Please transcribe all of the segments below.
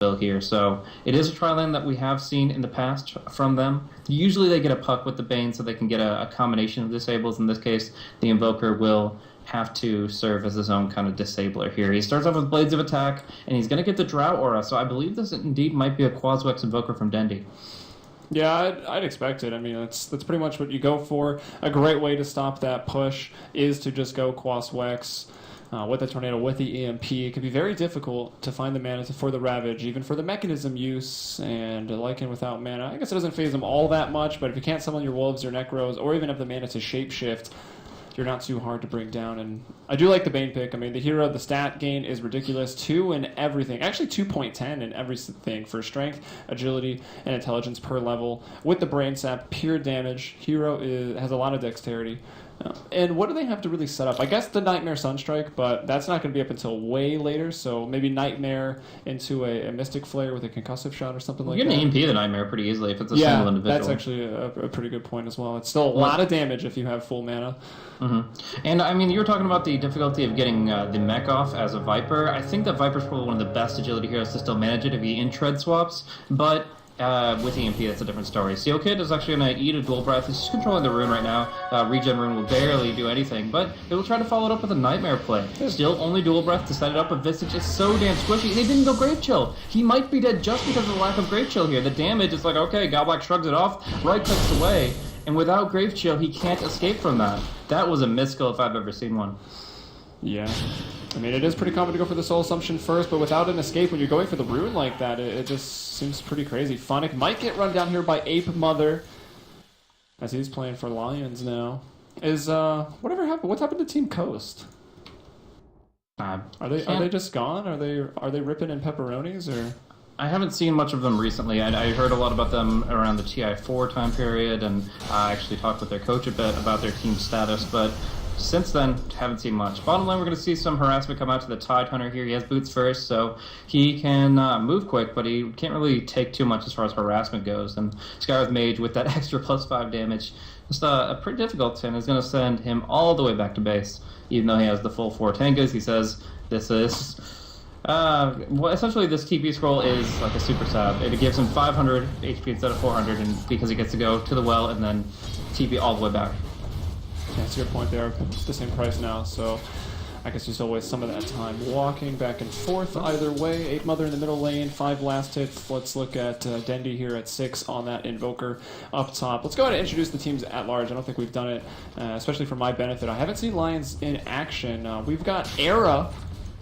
build here. So it is a tri lane that we have seen in the past from them. Usually they get a puck with the Bane so they can get a combination of disables. In this case, the Invoker will have to serve as his own kind of disabler here. He starts off with Blades of Attack, and he's going to get the Drought Aura, so I believe this indeed might be a Quaswex Invoker from Dendy. Yeah, I'd expect it. I mean, that's pretty much what you go for. A great way to stop that push is to just go Quaswex. With the Tornado, with the EMP, it can be very difficult to find the mana for the Ravage, even for the mechanism use, and Lycan without mana. I guess it doesn't phase them all that much, but if you can't summon your Wolves or Necros, or even have the mana to Shapeshift, you're not too hard to bring down. And I do like the Bane pick. I mean, the hero, the stat gain is ridiculous. 2 in everything. Actually, 2.10 in everything for strength, agility, and intelligence per level. With the Brain Sap, pure damage. Hero has a lot of dexterity. And what do they have to really set up? I guess the Nightmare Sunstrike, but that's not going to be up until way later, so maybe Nightmare into a Mystic Flare with a concussive shot or something like that. You can EMP the Nightmare pretty easily if it's a single individual. That's actually a pretty good point as well. It's still a lot of damage if you have full mana. Mm-hmm. And, I mean, you were talking about the difficulty of getting the mech off as a Viper. I think that Viper's probably one of the best agility heroes to still manage it if he in-tread swaps, but with EMP, that's a different story. Seal Kid is actually going to eat a Dual Breath. He's just controlling the rune right now. Regen rune will barely do anything, but they will try to follow it up with a Nightmare play. Still only Dual Breath to set it up, but Visage is so damn squishy. They didn't go Grave Chill. He might be dead just because of the lack of Grave Chill here. The damage is like, okay, Godblack shrugs it off, right-clicks away, and without Grave Chill, he can't escape from that. That was a misskill if I've ever seen one. Yeah. I mean, it is pretty common to go for the Soul Assumption first, but without an escape, when you're going for the rune like that, it just seems pretty crazy. Phonic might get run down here by Ape Mother, as he's playing for Lions now. Whatever happened? What's happened to Team Coast? Are they just gone? Are they ripping in pepperonis or? I haven't seen much of them recently. I heard a lot about them around the TI4 time period, and I actually talked with their coach a bit about their team status, but since then, haven't seen much. Bottom line, we're going to see some harassment come out to the Tidehunter here. He has boots first, so he can move quick, but he can't really take too much as far as harassment goes. And Skywrath Mage, with that extra +5 damage, just a pretty difficult, and is going to send him all the way back to base. Even though he has the full 4 Tangas, he says this is... well, essentially, this TP scroll is like a super sab. It gives him 500 HP instead of 400, and because he gets to go to the well and then TP all the way back. Yeah, that's a good point there. It's the same price now, so I guess you still waste some of that time walking back and forth either way. 8 Mother in the middle lane, 5 last hits. Let's look at Dendy here at 6 on that Invoker up top. Let's go ahead and introduce the teams at large. I don't think we've done it, especially for my benefit. I haven't seen Lions in action. We've got Era.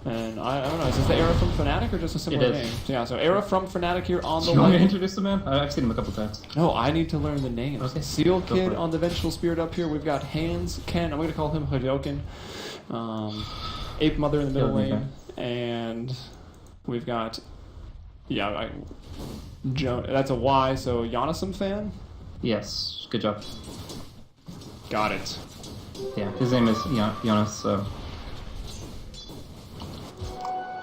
And I don't know, is this the Era from Fnatic or just a similar name? Yeah, so Era from Fnatic here on the lane. You want me to lane. introduce the man? I've seen him a couple times. No, I need to learn the names. Okay. Seal Kid on the Vengeful Spirit up here. We've got Hands, Ken, I'm going to call him Hadoken. Ape Mother in the middle lane. And we've got, that's a Y, so Yanasum fan? Yes, good job. Got it. Yeah, his name is Jonas, so...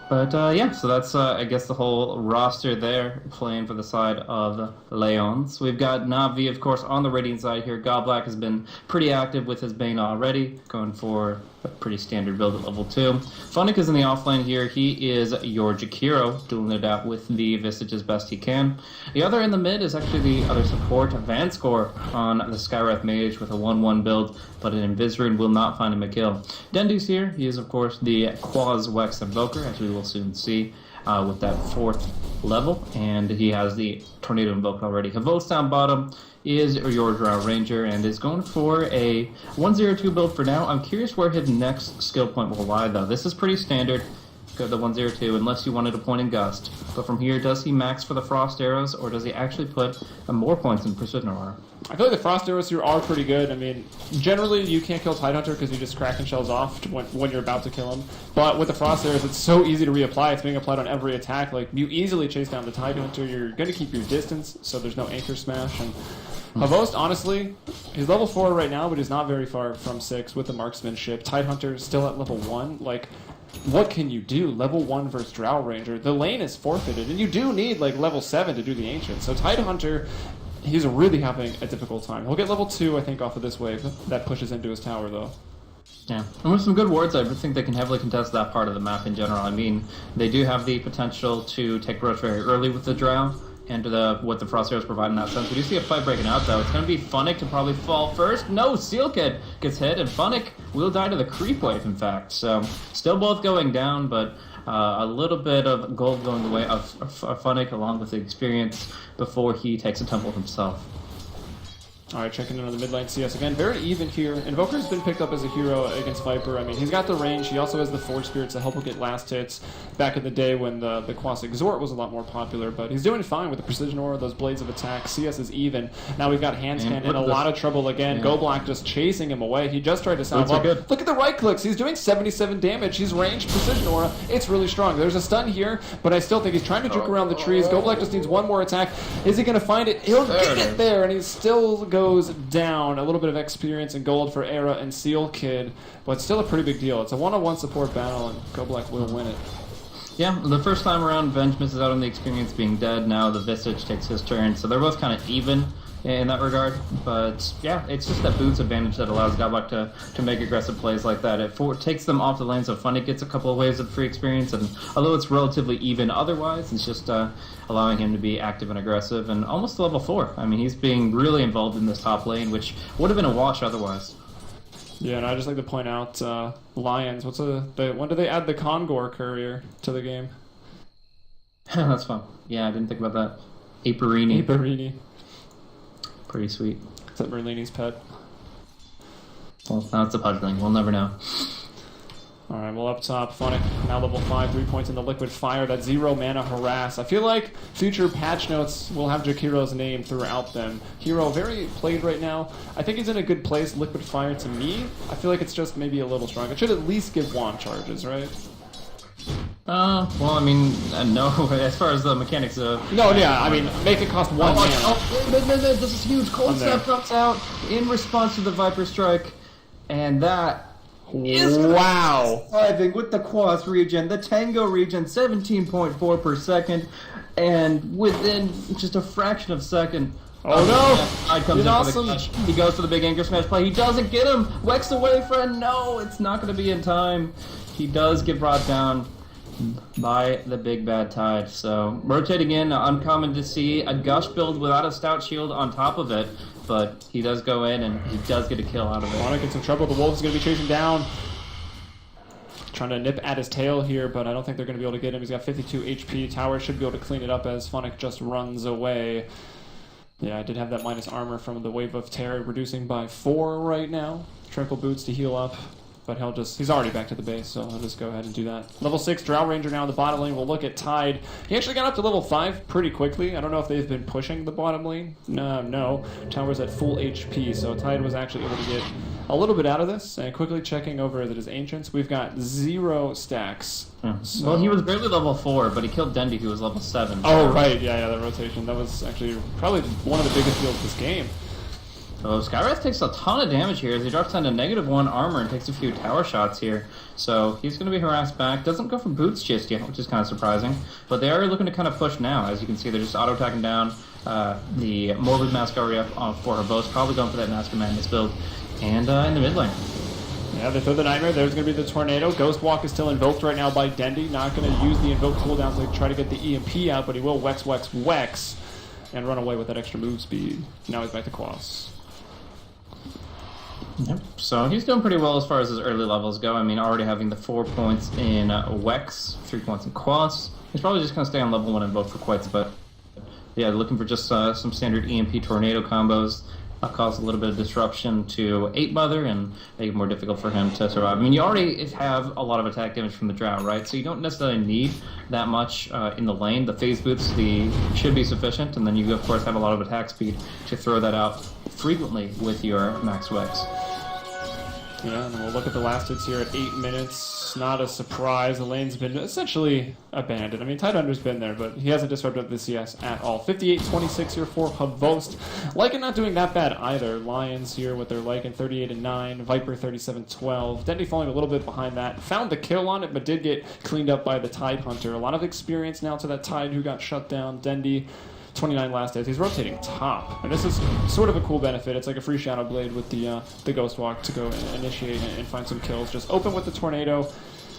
But yeah, so that's I guess the whole roster there playing for the side of Lajons. We've got Navi, of course, on the Radiant side here. Godblack has been pretty active with his Bane already, going for a pretty standard build at level 2. Phonic is in the offlane here. He is your Jakiro, dueling it out with the Visage as best he can. The other in the mid is actually the other support, Vanscore, on the Skywrath Mage with a 1-1 build, but an Invisrune will not find him a kill. Dendy's here. He is, of course, the Quaswex Invoker, as we will soon see, with that 4th level, and he has the Tornado Invoker already. Havos down bottom is your Drow Ranger and is going for a 102 build for now. I'm curious where his next skill point will lie, though. This is pretty standard. Go the 102 unless you wanted a point in Gust. But from here, does he max for the Frost Arrows, or does he actually put more points in Precision Aurora? I feel like the Frost Arrows here are pretty good. I mean, generally you can't kill Tidehunter because you just Kraken Shells off when you're about to kill him. But with the Frost Arrows, it's so easy to reapply. It's being applied on every attack. Like, you easily chase down the Tidehunter. You're going to keep your distance, so there's no Anchor Smash. And Havost, honestly, he's level 4 right now, but he's not very far from 6 with the Marksmanship. Tidehunter is still at level 1. Like, what can you do? Level 1 versus Drow Ranger. The lane is forfeited, and you do need, like, level 7 to do the Ancient. So Tidehunter, he's really having a difficult time. He'll get level 2, I think, off of this wave. That pushes into his tower, though. Yeah, and with some good wards, I think they can heavily contest that part of the map in general. I mean, they do have the potential to take Roach very early with the Drow, and what the Frost Heroes provide in that sense. We do see a fight breaking out, though. It's going to be Funnick to probably fall first. No, Seal Kid gets hit, and Funnick will die to the creep wave, in fact. So, still both going down, but a little bit of gold going the way of Funnick, along with the experience, before he takes a temple himself. All right, checking in on the mid lane CS again. Very even here. Invoker's been picked up as a hero against Viper. I mean, he's got the range. He also has the Forge Spirits to help him get last hits back in the day when the Quas Exhort was a lot more popular. But he's doing fine with the Precision Aura, those Blades of Attack. CS is even. Now we've got Handscan in a lot of trouble again. Yeah. GoBlack just chasing him away. He just tried to sound up. Look at the right clicks. He's doing 77 damage. He's ranged Precision Aura. It's really strong. There's a stun here, but I still think he's trying to juke around the trees. GoBlack just needs one more attack. Is he going to find it? He'll get it there, and he still goes down. A little bit of experience and gold for Era and Seal Kid, but still a pretty big deal. It's a one-on-one support battle, and GoBlack will win it. Yeah, the first time around, Venge misses out on the experience being dead. Now the Visage takes his turn, so they're both kind of even in that regard. But yeah, it's just that Boots advantage that allows GoBlack to make aggressive plays like that. It takes them off the lane, so Funny gets a couple of waves of free experience, and although it's relatively even otherwise, it's just allowing him to be active and aggressive, and almost to level 4. I mean, he's being really involved in this top lane, which would have been a wash otherwise. Yeah, and I'd just like to point out Lajons. When do they add the Kongor courier to the game? That's fun. Yeah, I didn't think about that. Aperini. Pretty sweet. Is that Merlini's pet? Well, now it's a pudgeling. We'll never know. Alright, well up top, Funnick, now level 5, 3 points in the Liquid Fire, that 0 mana Harass. I feel like future patch notes will have Jakiro's name throughout them. Hero, very played right now. I think he's in a good place. Liquid Fire, to me, I feel like it's just maybe a little strong. It should at least give wand charges, right? Well, I mean, no, as far as the mechanics of... No, yeah, I mean, make it cost 1 mana. This is huge. Cold Snap comes out in response to the Viper Strike, and that... Wow! Surviving with the Quas regen, the Tango regen, 17.4 per second, and within just a fraction of a second. Oh no! Comes awesome. He goes for the big Anchor Smash play. He doesn't get him. Wex away, friend. No, it's not going to be in time. He does get brought down by the big bad Tide. So rotating in, uncommon to see a Gush build without a Stout Shield on top of it. But he does go in, and he does get a kill out of it. Funnick in some trouble. The Wolves is going to be chasing down. Trying to nip at his tail here, but I don't think they're going to be able to get him. He's got 52 HP. Tower should be able to clean it up as Funnick just runs away. Yeah, I did have that minus armor from the Wave of Terror, reducing by 4 right now. Triple Boots to heal up. But he's already back to the base, so he'll just go ahead and do that. Level 6 Drow Ranger now in the bottom lane. We'll look at Tide. He actually got up to level 5 pretty quickly. I don't know if they've been pushing the bottom lane. No. Tower's at full HP, so Tide was actually able to get a little bit out of this. And quickly checking over that his Ancients, we've got 0 stacks. Yeah. So. Well, he was barely level 4, but he killed Dendy, who was level 7. Oh, right. Yeah, that rotation. That was actually probably one of the biggest deals of this game. So Skywrath takes a ton of damage here as he drops down to -1 armor and takes a few tower shots here. So he's going to be harassed back. Doesn't go for boots just yet, which is kind of surprising. But they are looking to kind of push now. As you can see, they're just auto-attacking down the Morbid Masquerade for her boast. Probably going for that Mask of Madness build. And in the mid lane. Yeah, they throw the Nightmare. There's going to be the Tornado. Ghost Walk is still invoked right now by Dendy. Not going to use the invoke cooldown to try to get the EMP out, but he will Wex, and run away with that extra move speed. Now he's back to Quas. Yep. So he's doing pretty well as far as his early levels go. I mean, already having the 4 points in Wex, 3 points in Quas. He's probably just going to stay on level 1 and vote for quite a bit. Yeah, looking for just some standard EMP tornado combos. Cause a little bit of disruption to 8-Mother and make it more difficult for him to survive. I mean, you already have a lot of attack damage from the Drow, right? So you don't necessarily need that much in the lane. The phase boots should be sufficient, and then you, of course, have a lot of attack speed to throw that out frequently with your Max Wex. Yeah, and we'll look at the last hits here at 8 minutes. Not a surprise. The lane's been essentially abandoned. I mean, Tide Under's been there, but he hasn't disrupted the CS at all. 58-26 here for Havost. Lycan not doing that bad either. Lions here with their Lycan 38-9. Viper 37-12. Dendy falling a little bit behind that. Found the kill on it, but did get cleaned up by the Tide Hunter. A lot of experience now to that Tide who got shut down. Dendy 29 last hits. He's rotating top. And this is sort of a cool benefit. It's like a free Shadow Blade with the Ghost Walk to go and initiate and find some kills. Just open with the Tornado,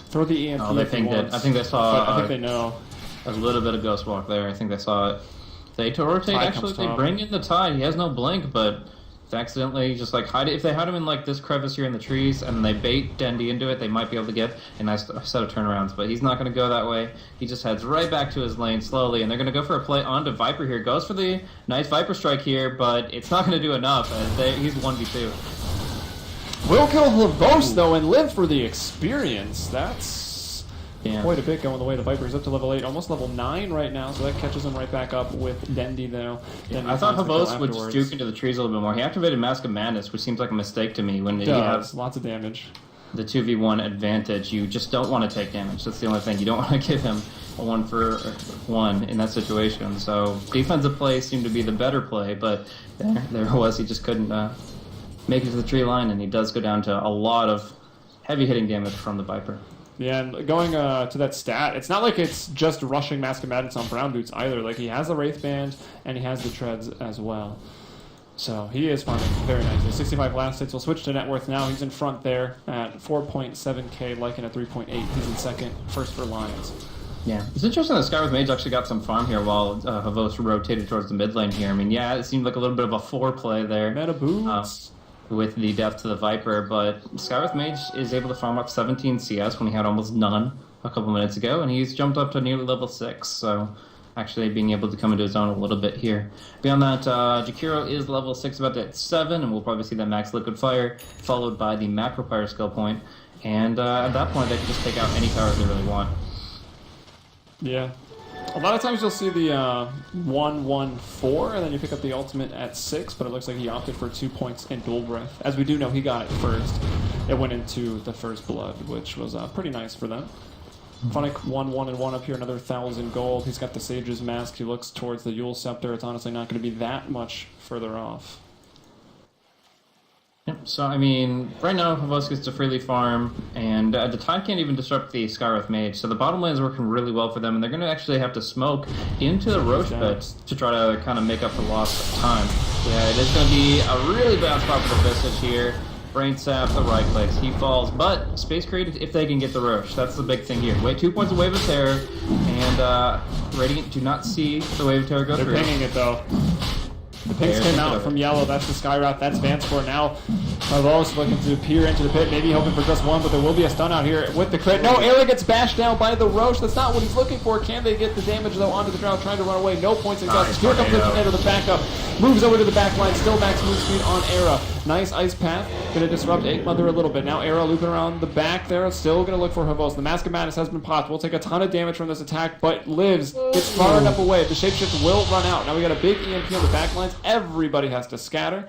throw the EMP. Oh, they think that. I think they saw. I think they know. A little bit of Ghost Walk there. I think they saw it. They to rotate. Actually, they bring in the Tide. He has no blink, but it's accidentally just like hide it. If they hide him in like this crevice here in the trees and they bait Dendy into it, they might be able to get a nice set of turnarounds. But he's not going to go that way. He just heads right back to his lane slowly, and they're going to go for a play onto Viper here. Goes for the nice Viper strike here, but it's not going to do enough. He's 1v2. Will kill Lajons though and live for the experience. That's quite a bit going the way the Viper is up to level 8, almost level 9 right now, so that catches him right back up with Dendy now. I thought Lajons would just juke into the trees a little bit more. He activated Mask of Madness, which seems like a mistake to me when he has lots of damage. The 2v1 advantage. You just don't want to take damage. That's the only thing. You don't want to give him a 1-for-1 in that situation. So defensive play seemed to be the better play, but there it was. He just couldn't make it to the tree line, and he does go down to a lot of heavy hitting damage from the Viper. Yeah, and going to that stat, it's not like it's just rushing Mask of Madness on Brown Boots either. Like, he has the Wraith Band, and he has the Treads as well. So he is farming very nicely. 65 last hits. We'll switch to net worth now. He's in front there at 4.7k, Lycan at 3.8. He's in second, first for Lions. Yeah, it's interesting that Skywrath Mage actually got some farm here while Lajons rotated towards the mid lane here. I mean, yeah, it seemed like a little bit of a foreplay there. Meta boots. With the death to the Viper, but Skywrath Mage is able to farm up 17 CS when he had almost none a couple minutes ago, and he's jumped up to nearly level 6, so actually being able to come into his own a little bit here. Beyond that, Jakiro is level 6, about to hit 7, and we'll probably see that max Liquid Fire, followed by the Macro Fire skill point, and at that point they can just take out any towers they really want. Yeah. A lot of times you'll see the 1-1-4, and then you pick up the ultimate at 6, but it looks like he opted for 2 points in Dual Breath. As we do know, he got it first. It went into the first blood, which was pretty nice for them. Funnick 1-1-1 up here, another 1,000 gold. He's got the Sage's Mask. He looks towards the Yule Scepter. It's honestly not going to be that much further off. Yep, so I mean, right now Lajons gets to freely farm, and the Tide can't even disrupt the Skywrath Mage, so the bottom lane is working really well for them, and they're going to actually have to smoke into the Roche pits to try to kind of make up for lost time. Yeah, it is going to be a really bad spot for the Visage here. Brain Sap, the right place. He falls, but Space created if they can get the Roche. That's the big thing here. Wait, 2 points of Wave of Terror, and Radiant do not see the Wave of Terror go through. They're pinging it, though. The pinks came out from yellow. That's the Skywrath. That's Vanscore now. Lajons looking to peer into the pit, maybe hoping for just one, but there will be a stun out here with the crit. No, Era gets bashed down by the Roche. That's not what he's looking for. Can they get the damage, though, onto the ground, trying to run away? No points exhausted. Here comes the tornado, the backup. Moves over to the back line. Still max move speed on Era. Nice Ice Path. Going to disrupt Egg Mother a little bit. Now Era looping around the back there. Still going to look for Lajons. The Mask of Madness has been popped. Will take a ton of damage from this attack, but lives. Gets far enough away. The Shapeshift will run out. Now we got a big EMP on the back lines. Everybody has to scatter.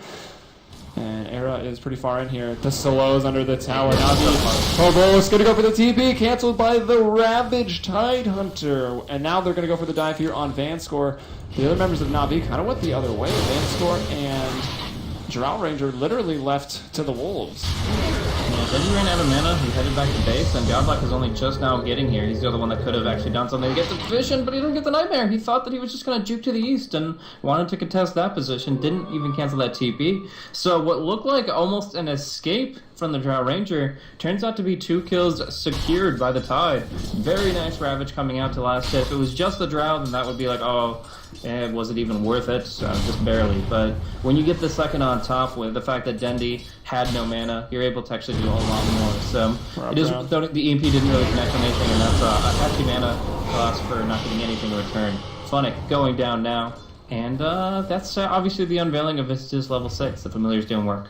And Era is pretty far in here. The Solos under the tower. Navi. Lajons going to go for the TP. Canceled by the Ravage Tidehunter. And now they're going to go for the dive here on Vanscore. The other members of Navi kind of went the other way. Vanscore and Drow Ranger literally left to the Wolves. Yeah, then he ran out of mana, he headed back to base, and Godblack is only just now getting here. He's the other one that could have actually done something to get the Vision, but he didn't get the Nightmare. He thought that he was just going to juke to the east and wanted to contest that position, didn't even cancel that TP. So what looked like almost an escape from the Drow Ranger turns out to be 2 kills secured by the Tide. Very nice Ravage coming out to last hit. If it was just the Drow, then that would be like, oh, was it even worth it? Just barely. But when you get the second on top with the fact that Dendy had no mana, you're able to actually do a lot more. So it is, though the EMP didn't really connect on anything, and that's a hefty mana cost for not getting anything in return. Funnick going down now, and that's obviously the unveiling of Vista's level 6. The Familiar's doing work.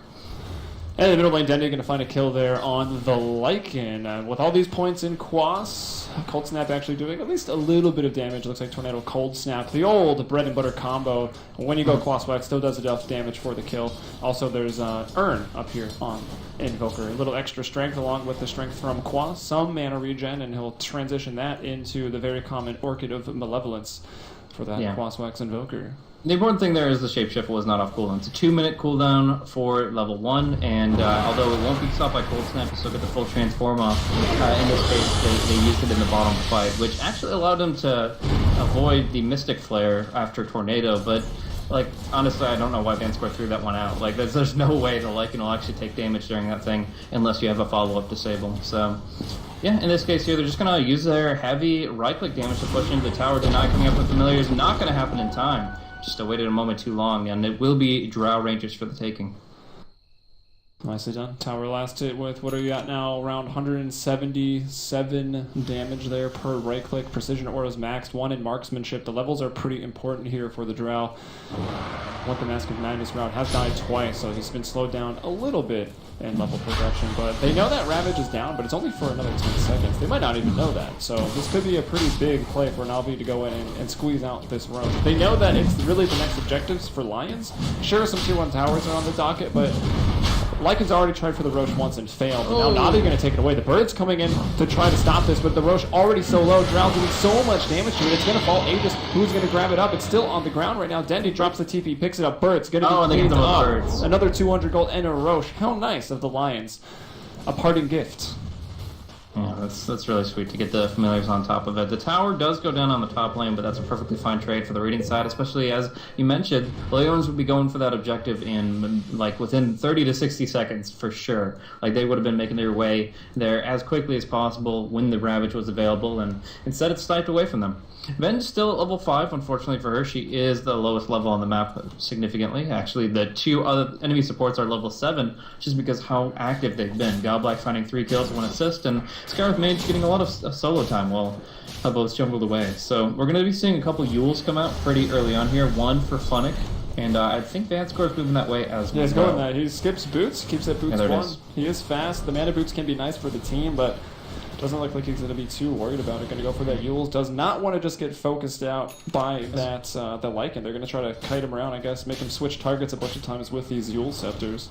And in the middle lane, Dendy going to find a kill there on the Lycan. With all these points in Quas, Cold Snap actually doing at least a little bit of damage. Looks like Tornado Cold Snap. The old bread and butter combo. When you go Quas Wax, still does enough damage for the kill. Also, there's Urn up here on Invoker. A little extra strength along with the strength from Quas. Some mana regen, and he'll transition that into the very common Orchid of Malevolence. for that Quaswax Invoker. The important thing there is the Shapeshift was not off cooldown. It's a 2-minute cooldown for level 1, and although it won't be stopped by Cold Snap, you still get the full transform off. In this case, they used it in the bottom fight, which actually allowed them to avoid the Mystic Flare after Tornado, but like, honestly, I don't know why Vanscore threw that one out. Like, there's no way the Lycan will actually take damage during that thing unless you have a follow-up disable. So, yeah, in this case here, they're just going to use their heavy right-click damage to push into the tower, deny coming up with Familiars. Not going to happen in time. Just waited a moment too long, and it will be Drow Rangers for the taking. Nicely done. Tower last hit with, what are you at now? Around 177 damage there per right click. Precision Aura's maxed. 1 in marksmanship. The levels are pretty important here for the Drow. What the Mask of Madness route has died twice, so he's been slowed down a little bit in level progression. But they know that Ravage is down, but it's only for another 10 seconds. They might not even know that. So this could be a pretty big play for Navi to go in and squeeze out this road. They know that it's really the next objectives for Lions. Sure, some tier 1 towers are on the docket, but Lycan's already tried for the Roche once and failed, and now Navi going to take it away. The Bird's coming in to try to stop this, but the Roche already so low. Drow doing so much damage to it. It's going to fall. Aegis, who's going to grab it up? It's still on the ground right now. Dendy drops the TP, picks it up. Bird's going to be cleaned up. Birds. Another 200 gold and a Roche. How nice of the Lions. A parting gift. Yeah, that's really sweet to get the Familiars on top of it. The tower does go down on the top lane, but that's a perfectly fine trade for the reading side, especially as you mentioned, Lajons would be going for that objective in like within 30 to 60 seconds for sure. Like they would have been making their way there as quickly as possible when the Ravage was available, and instead it's sniped away from them. Ven's still at level 5, unfortunately for her. She is the lowest level on the map significantly. Actually, the 2 other enemy supports are level 7, just because how active they've been. Galblack finding 3 kills, 1 assist, and Scarlet Mage getting a lot of solo time while both jumbled away. So we're going to be seeing a couple Yules come out pretty early on here. 1 for Funnick, and I think Vanscore's moving that way as well. Yeah, he's going that. He skips boots, keeps that boots 1. He is fast. The mana boots can be nice for the team, but doesn't look like he's going to be too worried about it. Going to go for that Yules. Does not want to just get focused out by that the Lycan. They're going to try to kite him around, I guess, make him switch targets a bunch of times with these Yule Scepters.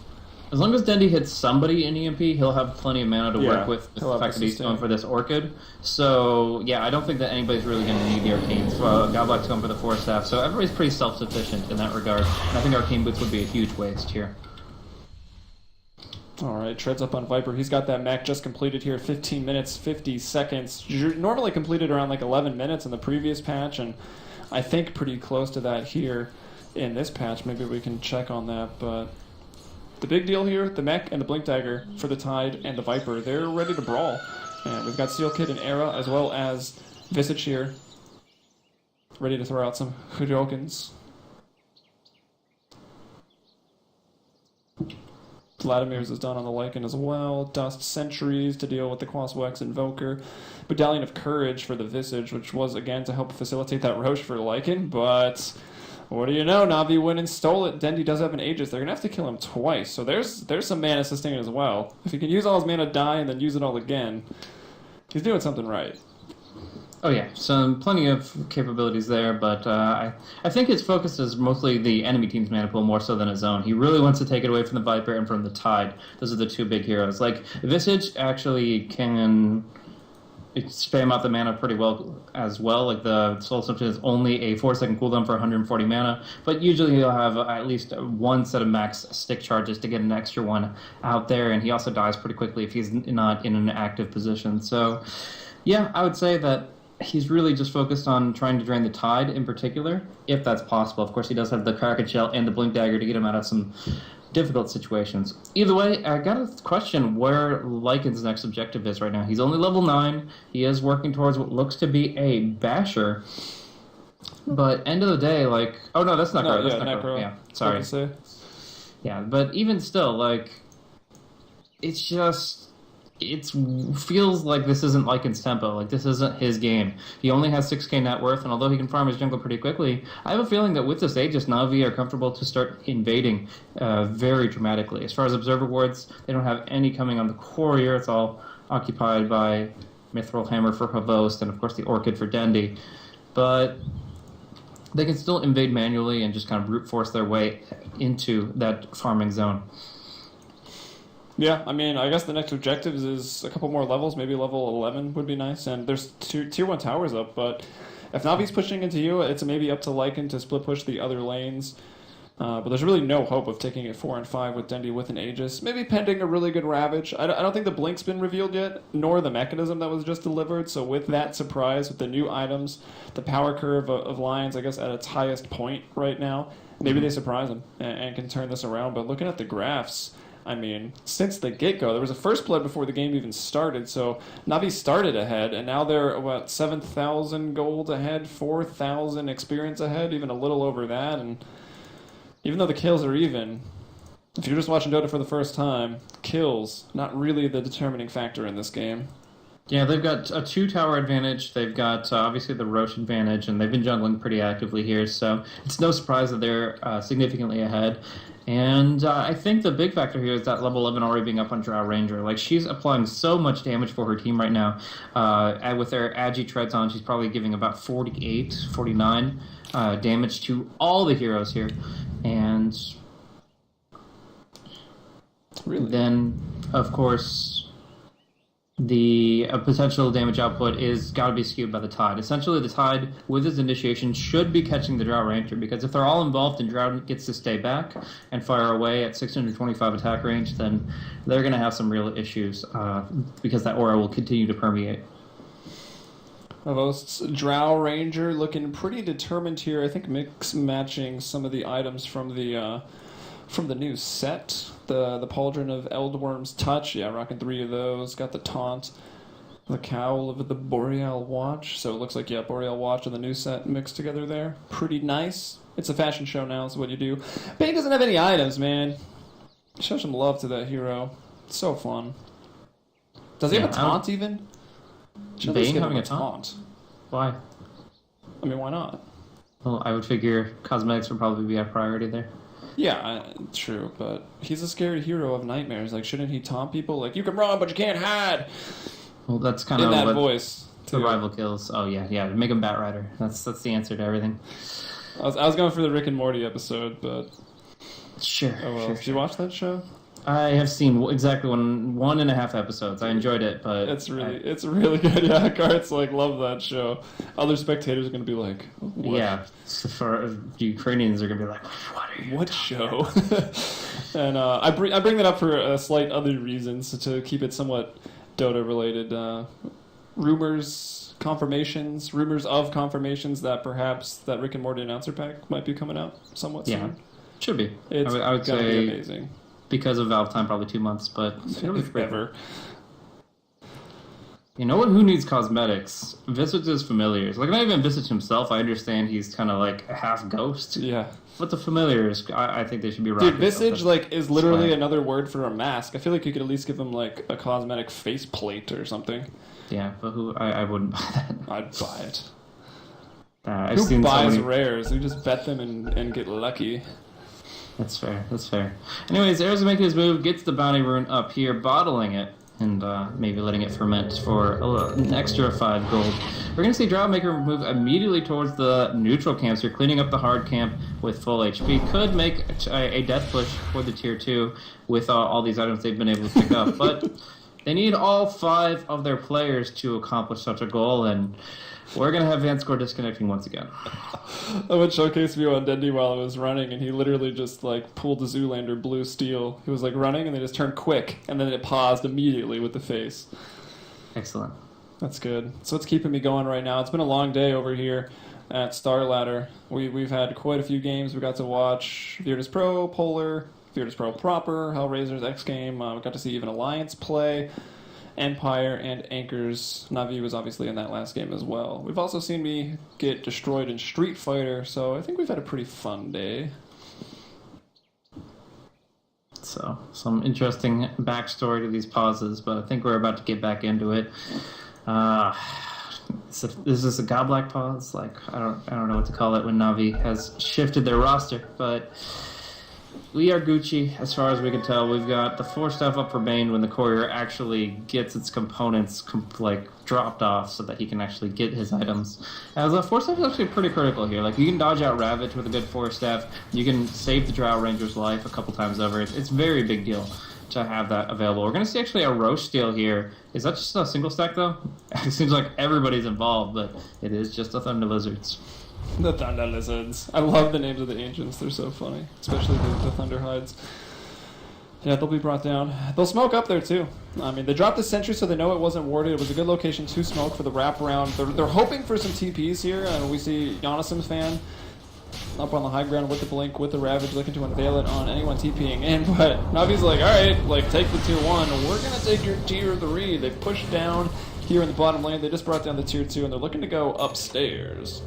As long as Dendy hits somebody in EMP, he'll have plenty of mana to work with the fact that he's going for this Orchid. So, yeah, I don't think that anybody's really going to need the Arcanes. Godblack's going for the Force Staff, so everybody's pretty self-sufficient in that regard. And I think Arcane Boots would be a huge waste here. Alright, treads up on Viper. He's got that mech just completed here, 15 minutes, 50 seconds. Normally completed around like 11 minutes in the previous patch, and I think pretty close to that here in this patch. Maybe we can check on that, but the big deal here, the mech and the Blink Dagger for the Tide and the Viper, they're ready to brawl. And we've got Steel Kid and Era, as well as Visage here, ready to throw out some Hudokins. Vladimir's is done on the Lycan as well. Dust Sentries to deal with the Quaswax Invoker. Medallion of Courage for the Visage, which was, again, to help facilitate that Roche for Lycan, but what do you know? Navi went and stole it. Dendy does have an Aegis. They're going to have to kill him twice, so there's some mana sustain as well. If he can use all his mana, die, and then use it all again, he's doing something right. Oh yeah, plenty of capabilities there, but I think his focus is mostly the enemy team's mana pool more so than his own. He really wants to take it away from the Viper and from the Tide. Those are the 2 big heroes. Like, Visage actually can spam out the mana pretty well as well. Like, the Soul Substance is only a 4-second cooldown for 140 mana, but usually he'll have at least 1 set of max stick charges to get an extra 1 out there, and he also dies pretty quickly if he's not in an active position. So, yeah, I would say that he's really just focused on trying to drain the Tide in particular, if that's possible. Of course, he does have the Kraken Shell and the Blink Dagger to get him out of some difficult situations. Either way, I got to question where Lycan's next objective is right now. He's only level 9. He is working towards what looks to be a Basher. But end of the day, like... Oh, no, that's not Necro. That's Necro. Yeah, sorry. Yeah, but even still, like... It's just... It feels like this isn't Lycan's tempo. Like, this isn't his game. He only has 6k net worth, and although he can farm his jungle pretty quickly, I have a feeling that with this Aegis, Navi are comfortable to start invading very dramatically. As far as Observer Wards, they don't have any coming on the Courier. It's all occupied by Mithril Hammer for Havost, and of course the Orchid for Dendy. But they can still invade manually and just kind of brute force their way into that farming zone. Yeah, I mean, I guess the next objective is a couple more levels. Maybe level 11 would be nice. And there's 2 tier 1 towers up, but If Navi's pushing into you, it's maybe up to Lycan to split push the other lanes. But there's really no hope of taking it 4 and 5 with Dendi with an Aegis. Maybe pending a really good Ravage. I don't think the Blink's been revealed yet, nor the mechanism that was just delivered. So with that surprise, with the new items, the power curve of Lions, I guess, at its highest point right now, maybe they surprise them and can turn this around. But looking at the graphs, I mean, since the get-go, there was a first blood before the game even started, so Navi started ahead, and now they're, 7,000 gold ahead, 4,000 experience ahead, even a little over that, and even though the kills are even, if you're just watching Dota for the first time, kills, not really the determining factor in this game. Yeah, they've got a 2-tower advantage. They've got, obviously, the Roche advantage, and they've been jungling pretty actively here, so it's no surprise that they're significantly ahead. And I think the big factor here is that level 11 already being up on Drow Ranger. Like, she's applying so much damage for her team right now. And with their Agi treads on, she's probably giving about 48, 49 damage to all the heroes here. And then, of course, the potential damage output is got to be skewed by the Tide. Essentially, the Tide, with his initiation, should be catching the Drow Ranger, because if they're all involved and Drow gets to stay back and fire away at 625 attack range, then they're going to have some real issues, because that aura will continue to permeate. Avost's Drow Ranger looking pretty determined here. I think mix-matching some of the items from the new set. The Pauldron of Eldworm's Touch. Yeah, rocking 3 of those. Got the Taunt. The Cowl of the Boreal Watch. So it looks like, yeah, Boreal Watch and the new set mixed together there. Pretty nice. It's a fashion show now, is what you do. Bane doesn't have any items, man. Show some love to that hero. It's so fun. Does he have a Taunt even? Bane having a taunt? Why? I mean, why not? Well, I would figure cosmetics would probably be a priority there. Yeah, true, but he's a scary hero of nightmares. Like, shouldn't he taunt people? Like, you can run, but you can't hide! Well, that's kind of in that voice. The rival kills. Oh, yeah. Make him Bat Rider. That's the answer to everything. I was going for the Rick and Morty episode, but... Sure. Oh, well. Sure, Did you watch that show? I have seen exactly 1.5 episodes. I enjoed it, but it's really good. Yeah, Carts love that show. Other spectators are gonna be like, what? Yeah, for Ukrainians are gonna be like, what show? And I bring that up for a slight other reasons to keep it somewhat Dota related. Rumors of confirmations that perhaps that Rick and Morty announcer pack might be coming out somewhat soon. Yeah, should be. It's I would gonna say be amazing. Because of Valve time, probably 2 months, but it'll be free. Ever. You know what? Who needs cosmetics? Visage's familiars. Like, not even Visage himself. I understand he's kind of like a half ghost. Yeah. But the familiars, I think they should be rocking. Dude, Visage is literally another word for a mask. I feel like you could at least give him like a cosmetic face plate or something. Yeah, but I wouldn't buy that. I'd buy it. Who buys rares? We just bet them and get lucky. That's fair. Anyways, Ares making his move, gets the bounty rune up here, bottling it, and maybe letting it ferment for an extra 5 gold. We're going to see Drowmaker move immediately towards the neutral camps here, cleaning up the hard camp with full HP. Could make a death push for the tier 2 with all these items they've been able to pick up, but they need all 5 of their players to accomplish such a goal, and we're going to have Vanscore disconnecting once again. I would showcase view on Dendi while I was running, and he literally just pulled the Zoolander blue steel. He was running, and they just turned quick, and then it paused immediately with the face. Excellent. That's good. So it's keeping me going right now. It's been a long day over here at Starladder. We've had quite a few games we got to watch. Virtus Pro, Polar, Virtus Pro proper, Hellraiser's X game. We got to see even Alliance play. Empire and Anchor's Navi was obviously in that last game as well. We've also seen me get destroyed in Street Fighter, so I think we've had a pretty fun day. So, some interesting backstory to these pauses, but I think we're about to get back into it. Is this a Godblack pause? I don't know what to call it when Navi has shifted their roster, but we are Gucci, as far as we can tell. We've got the 4-staff up for Bane when the courier actually gets its components dropped off so that he can actually get his items. As a 4-staff is actually pretty critical here. You can dodge out Ravage with a good 4-staff. You can save the Drow Ranger's life a couple times over. It's a very big deal. to have that available. We're going to see actually a Roche steal here. Is that just a single stack, though? It seems like everybody's involved, but it is just the Thunder Lizards. The Thunder Lizards. I love the names of the agents. They're so funny, especially the Thunder Hides. Yeah, they'll be brought down. They'll smoke up there, too. I mean, they dropped the sentry, so they know it wasn't warded. It was a good location to smoke for the wraparound. They're hoping for some TPs here, and we see Giannis's fan up on the high ground with the blink, with the Ravage, looking to unveil it on anyone TPing in. But Navi's like, all right, like, take the tier 1. We're going to take your tier 3. They pushed down here in the bottom lane. They just brought down the tier 2, and they're looking to go upstairs.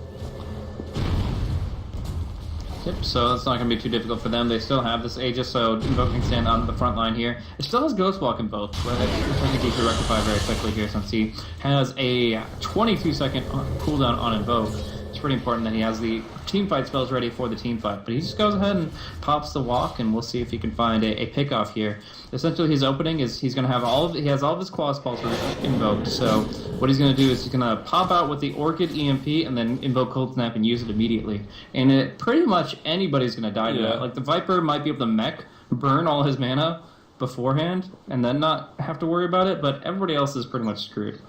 Yep, so that's not going to be too difficult for them. They still have this Aegis, so Invoke can stand on the front line here. It still has Ghost Walk Invoke, which I think he can rectify very quickly here since he has a 22-second cooldown on Invoke. It's pretty important that he has the teamfight spells ready for the teamfight, but he just goes ahead and pops the walk, and we'll see if he can find a pick-off here. Essentially, his opening is he's going to have he has all of his Claws Pulse invoked, so what he's going to do is he's going to pop out with the Orchid EMP and then invoke Cold Snap and use it immediately. And pretty much anybody's going to die to that. Like, the Viper might be able to mech, burn all his mana beforehand, and then not have to worry about it, but everybody else is pretty much screwed.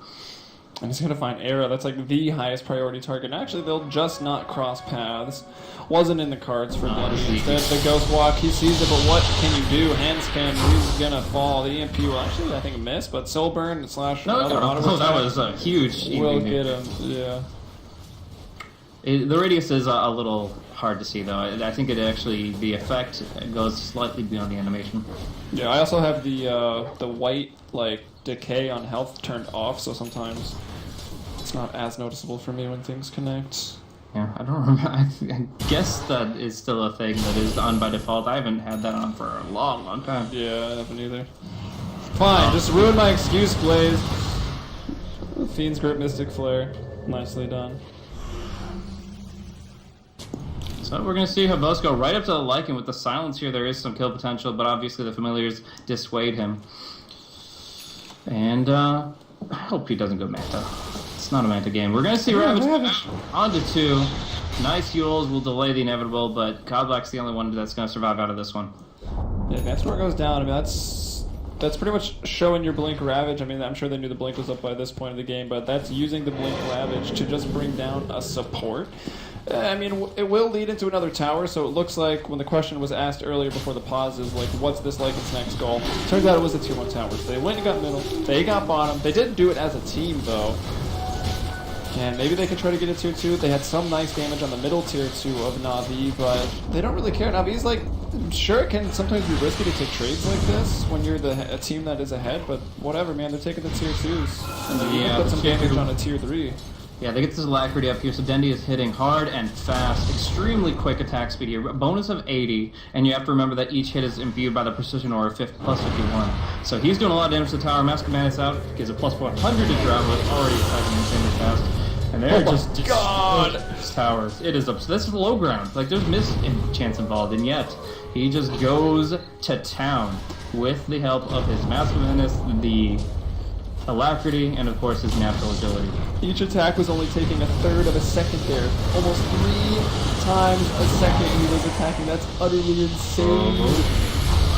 And he's going to find Era. That's like the highest priority target. And actually, they'll just not cross paths. Wasn't in the cards for Navi. Instead, the Ghost Walk, he sees it, but what can you do? Hand spin, he's going to fall. The EMP will actually, I think, miss, but Soul Burn / another auto that was a huge will get him, yeah. The radius is a little hard to see, though. I think the effect goes slightly beyond the animation. Yeah, I also have the white, like, decay on health turned off, so sometimes it's not as noticeable for me when things connect. Yeah, I don't remember. I guess that is still a thing that is on by default. I haven't had that on for a long, long time. Yeah, I haven't either. Fine, just ruin my excuse, Blaze. Fiend's Grip, Mystic Flare. Nicely done. So we're going to see Havos go right up to the Lycan with the silence here. There is some kill potential, but obviously the familiars dissuade him. And I hope he doesn't go Manta. It's not a Manta game. We're going to see Ravage onto 2. Nice Yules will delay the inevitable, but Godblack's the only one that's going to survive out of this one. Yeah, Manticore goes down. I mean, that's pretty much showing your Blink Ravage. I mean, I'm sure they knew the Blink was up by this point of the game, but that's using the Blink Ravage to just bring down a support. I mean, it will lead into another tower, so it looks like when the question was asked earlier before the pause is like, what's this like its next goal? Turns out it was the tier 1 tower. So they went and got middle, they got bottom. They didn't do it as a team, though. And maybe they could try to get a tier 2. They had some nice damage on the middle tier 2 of Navi, but they don't really care. Navi's like, sure, it can sometimes be risky to take trades like this when you're a team that is ahead, but whatever, man, they're taking the tier 2s. And they put some damage on a tier 3. Yeah, they get this Alacrity up here, so Dendi is hitting hard and fast, extremely quick attack speed here, a bonus of 80, and you have to remember that each hit is imbued by the Precision Aura plus 51. So he's doing a lot of damage to the tower. Mask of Madness out, gives a plus 400 to Drown, but already attacking insanely fast. And they're just towers. It is up. So this is low ground. Like, there's miss chance involved, and yet he just goes to town with the help of his Mask of Madness, the Alacrity, and of course his natural agility. Each attack was only taking a third of a second there. Almost 3 times a second he was attacking. That's utterly insane.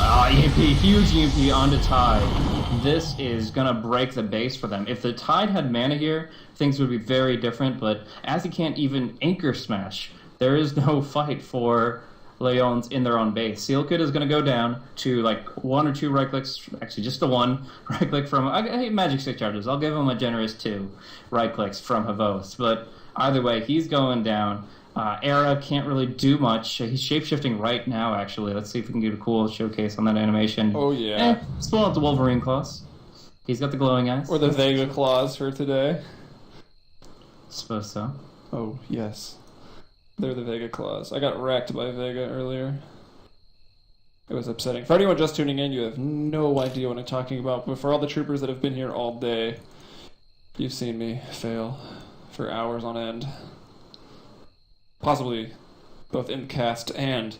EMP, huge EMP onto Tide. This is gonna break the base for them. If the Tide had mana here, things would be very different, but as he can't even anchor smash, there is no fight for Lajons in their own base. Sealkid is going to go down to like 1 or 2 right clicks, actually just the 1 right click from, I hate Magic Stick charges, I'll give him a generous 2 right clicks from Havos, but either way, he's going down. Era can't really do much. He's shapeshifting right now, actually. Let's see if we can get a cool showcase on that animation. Oh, yeah. Let's pull out the Wolverine claws. He's got the glowing eyes. Or the Vega claws for today. Suppose so. Oh, yes. They're the Vega claws. I got wrecked by Vega earlier. It was upsetting. For anyone just tuning in, you have no idea what I'm talking about. But for all the troopers that have been here all day, you've seen me fail for hours on end. Possibly both in cast and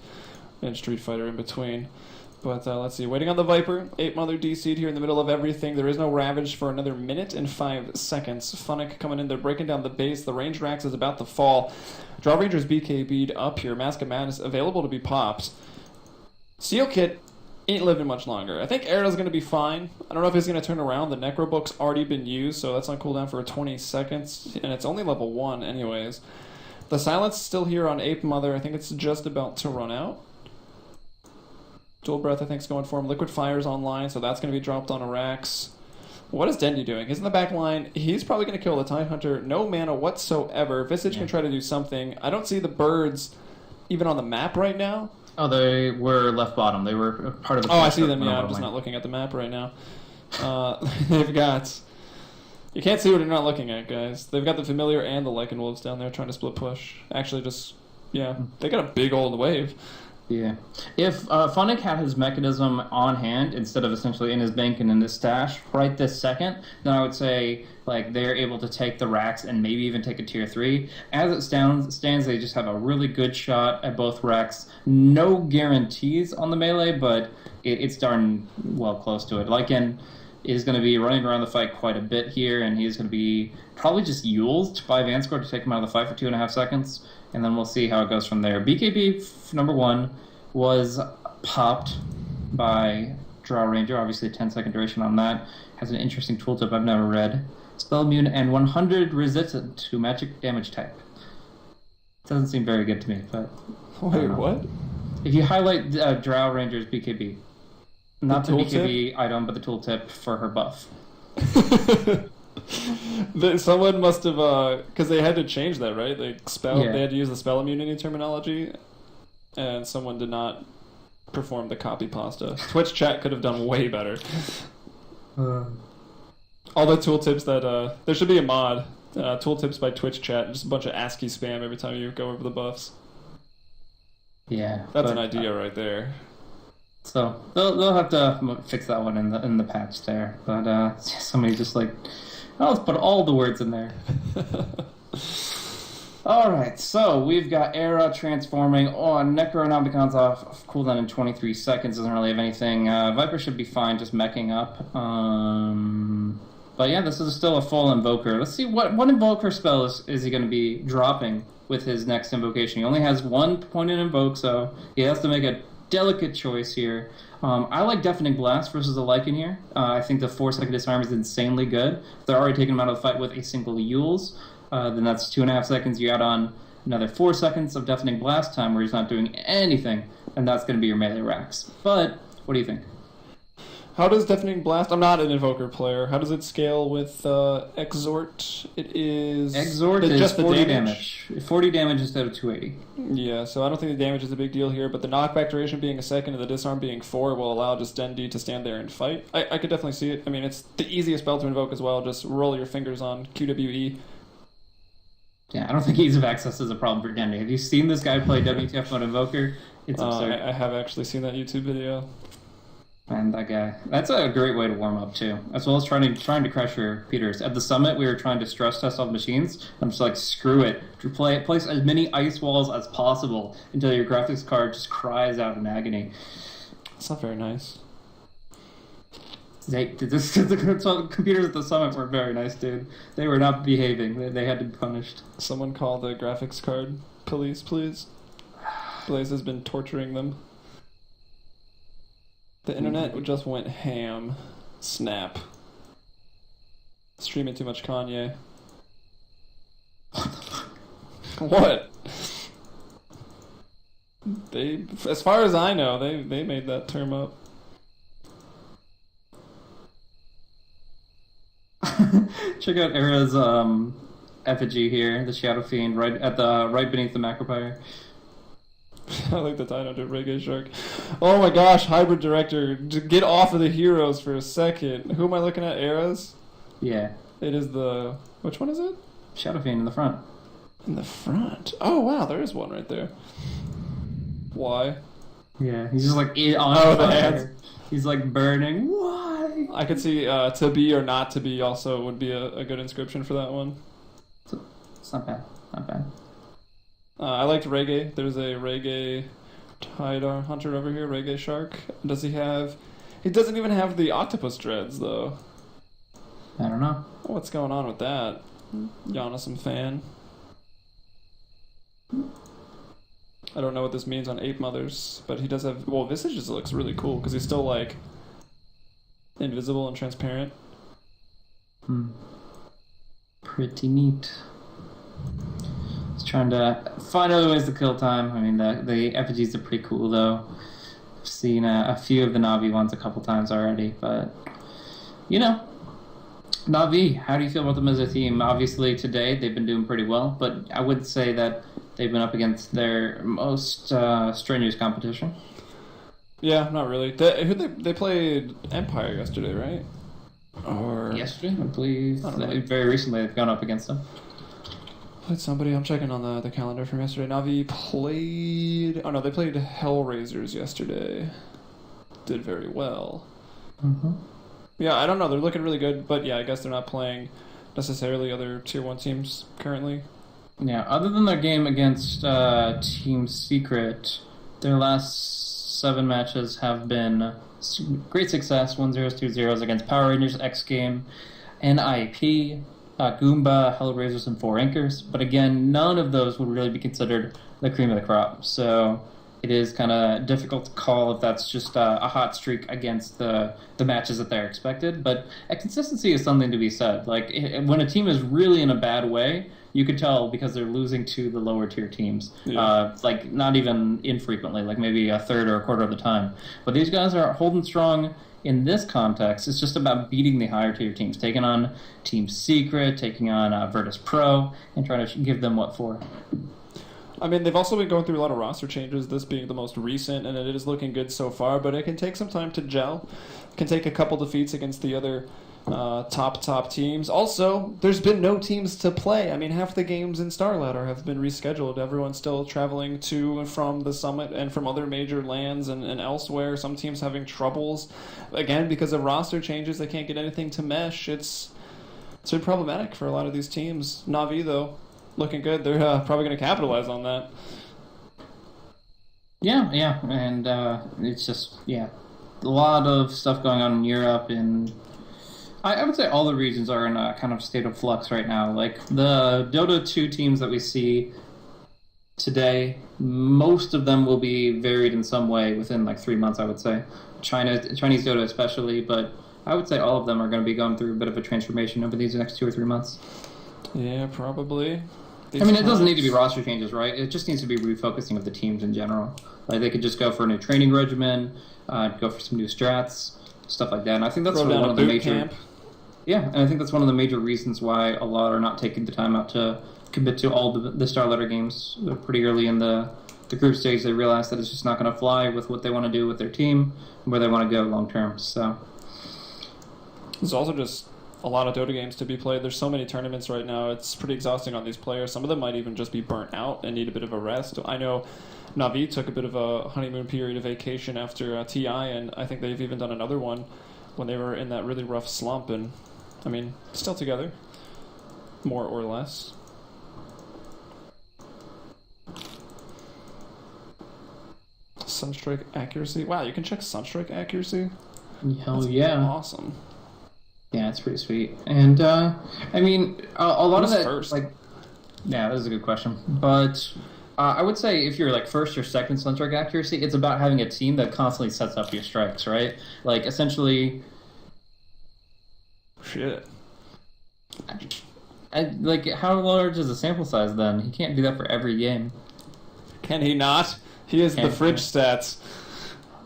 in Street Fighter in between. But let's see. Waiting on the Viper. 8-mother DC'd here in the middle of everything. There is no Ravage for another minute and 5 seconds. Funnick coming in. They're breaking down the base. The range Rax is about to fall. Draw Ranger's BKB'd up here. Mask of Madness available to be popped. Seal Kit ain't living much longer. I think Era's going to be fine. I don't know if he's going to turn around. The Necrobook's already been used, so that's on cooldown for 20 seconds, and it's only level 1 anyways. The Silence is still here on Ape Mother. I think it's just about to run out. Dual Breath, I think, is going for him. Liquid Fire's online, so that's going to be dropped on Arax. What is Dendi doing? He's in the back line. He's probably going to kill the Tidehunter. No mana whatsoever. Visage can try to do something. I don't see the birds even on the map right now. Oh, they were left bottom. They were part of the... Oh, I see them, yeah. I'm just not looking at the map right now. They've got... You can't see what you're not looking at, guys. They've got the Familiar and the Lycan Wolves down there trying to split push. Actually, just... Yeah, they got a big old wave. Yeah. If Funnick had his mechanism on hand instead of essentially in his bank and in his stash right this second, then I would say like they're able to take the racks and maybe even take a tier 3. As it stands, they just have a really good shot at both racks. No guarantees on the melee, but it's darn well close to it. Lycan is going to be running around the fight quite a bit here, and he's going to be probably just uled by Vanscore to take him out of the fight for 2.5 seconds. And then we'll see how it goes from there. BKB number 1 was popped by Draw Ranger. Obviously, 10-second duration on that. Has an interesting tooltip I've never read. Spell immune and 100 resistant to magic damage type. Doesn't seem very good to me, but... Wait, what? If you highlight Drow Ranger's BKB. Not the BKB item, but the tooltip for her buff. Someone must have, because they had to change that, right? They had to use the spell immunity terminology, and someone did not perform the copy pasta. Twitch chat could have done way better. All the tooltips that there should be a mod, tooltips by Twitch chat, just a bunch of ASCII spam every time you go over the buffs. Yeah, that's an idea right there. So they'll have to fix that one in the patch there. But somebody just like. Oh, let's put all the words in there. Alright, so we've got Era transforming on Necronomicons off cooldown in 23 seconds. Doesn't really have anything. Viper should be fine, just meching up. But yeah, this is still a full Invoker. Let's see, what Invoker spell is he going to be dropping with his next invocation? He only has 1 point in Invoke, so he has to make a delicate choice here. I like Deafening Blast versus the Lycan here. I think the 4-second disarm is insanely good. If they're already taking him out of the fight with a single Yules, then that's 2.5 seconds. You add on another 4 seconds of Deafening Blast time where he's not doing anything, and that's going to be your melee racks. But, what do you think? How does Deafening Blast... I'm not an Invoker player. How does it scale with Exhort? It is... Exhort is just 40 damage. 40 damage instead of 280. Yeah, so I don't think the damage is a big deal here, but the knockback duration being a second and the disarm being 4 will allow just Dendi to stand there and fight. I could definitely see it. I mean, it's the easiest spell to invoke as well. Just roll your fingers on QWE. Yeah, I don't think ease of access is a problem for Dendi. Have you seen this guy play WTF on Invoker? It's absurd. I have actually seen that YouTube video. Man, that guy. That's a great way to warm up, too. As well as trying to crush your Peters. At the summit, we were trying to stress test all the machines. I'm just like, screw it. Place as many ice walls as possible until your graphics card just cries out in agony. It's not very nice. The computers at the summit were very nice, dude. They were not behaving. They had to be punished. Someone call the graphics card police, please. Blaze has been torturing them. The internet just went ham. Snap. Streaming too much Kanye. What? They, as far as I know, they made that term up. Check out Era's effigy here, the Shadow Fiend, right beneath the Macropyre. I like the title to Reggae Shark. Oh my gosh, Hybrid Director, get off of the heroes for a second. Who am I looking at? Era's? Yeah. It is the... Which one is it? Shadow Fiend in the front. In the front? Oh wow, there is one right there. Why? Yeah, he's just like on the hands. He's like burning. Why? I could see to be or not to be also would be a good inscription for that one. It's not bad. Not bad. I liked Reggae. There's a Reggae Tidar Hunter over here, Reggae Shark. Does he have... He doesn't even have the octopus dreads, though. I don't know. What's going on with that? Giannism fan. I don't know what this means on Ape Mothers, but he does have... Well, Visage just looks really cool because he's still, like, invisible and transparent. Pretty neat. Just trying to find other ways to kill time. I mean, the effigies are pretty cool, though. I've seen a few of the Navi ones a couple times already, but, you know, Navi, how do you feel about them as a team? Obviously, today they've been doing pretty well, but I would say that they've been up against their most strenuous competition. Yeah, not really. They played Empire yesterday, right? Or yesterday, I believe. Very recently, they've gone up against them. Played somebody. I'm checking on the calendar from yesterday. Navi played... Oh, no, they played Hellraisers yesterday. Did very well. Mm-hmm. Yeah, I don't know. They're looking really good, but yeah, I guess they're not playing necessarily other Tier 1 teams currently. Yeah, other than their game against Team Secret, their last 7 matches have been great success. 1-0s, 2-0s against Power Rangers, X Game, NIP, Goomba, Hellraisers, and 4 Anchors. But again, none of those would really be considered the cream of the crop. So it is kind of difficult to call if that's just a hot streak against the matches that they're expected. But a consistency is something to be said. Like, when a team is really in a bad way, you could tell because they're losing to the lower tier teams. Yeah. Like, not even infrequently, like maybe a third or a quarter of the time. But these guys are holding strong in this context. It's just about beating the higher tier teams, taking on Team Secret, taking on Virtus Pro, and trying to give them what for. I mean, they've also been going through a lot of roster changes, this being the most recent, and it is looking good so far, but it can take some time to gel. It can take a couple defeats against the other top teams. Also, there's been no teams to play. I mean, half the games in Starladder have been rescheduled. Everyone's still traveling to and from the summit and from other major lands and elsewhere. Some teams having troubles. Again, because of roster changes, they can't get anything to mesh. It's been problematic for a lot of these teams. Navi, though, looking good. They're probably going to capitalize on that. Yeah, and it's just, a lot of stuff going on in Europe, and I would say all the regions are in a kind of state of flux right now. Like, the Dota 2 teams that we see today, most of them will be varied in some way within, like, 3 months, I would say. Chinese Dota especially, but I would say all of them are going to be going through a bit of a transformation over these next 2 or 3 months. Yeah, probably. I mean, it doesn't need to be roster changes, right? It just needs to be refocusing of the teams in general. Like, they could just go for a new training regimen, go for some new strats, stuff like that. And I think that's one of the major... Camp. Yeah, and I think that's one of the major reasons why a lot are not taking the time out to commit to all the Starladder games. They're pretty early in the group stage. They realize that it's just not going to fly with what they want to do with their team and where they want to go long term. So there's also just a lot of Dota games to be played. There's so many tournaments right now. It's pretty exhausting on these players. Some of them might even just be burnt out and need a bit of a rest. I know Navi took a bit of a honeymoon period of vacation after TI, and I think they've even done another one when they were in that really rough slump. And I mean, still together, more or less. Sunstrike accuracy. Wow, you can check Sunstrike accuracy? Hell yeah. Awesome. Yeah, it's pretty sweet. And, I mean, a lot of that... first? Like, yeah, that is a good question. But I would say if you're, like, first or second Sunstrike accuracy, it's about having a team that constantly sets up your strikes, right? Like, essentially... Shit. Like, how large is the sample size then? He can't do that for every game. Can he not? He has the fridge stats.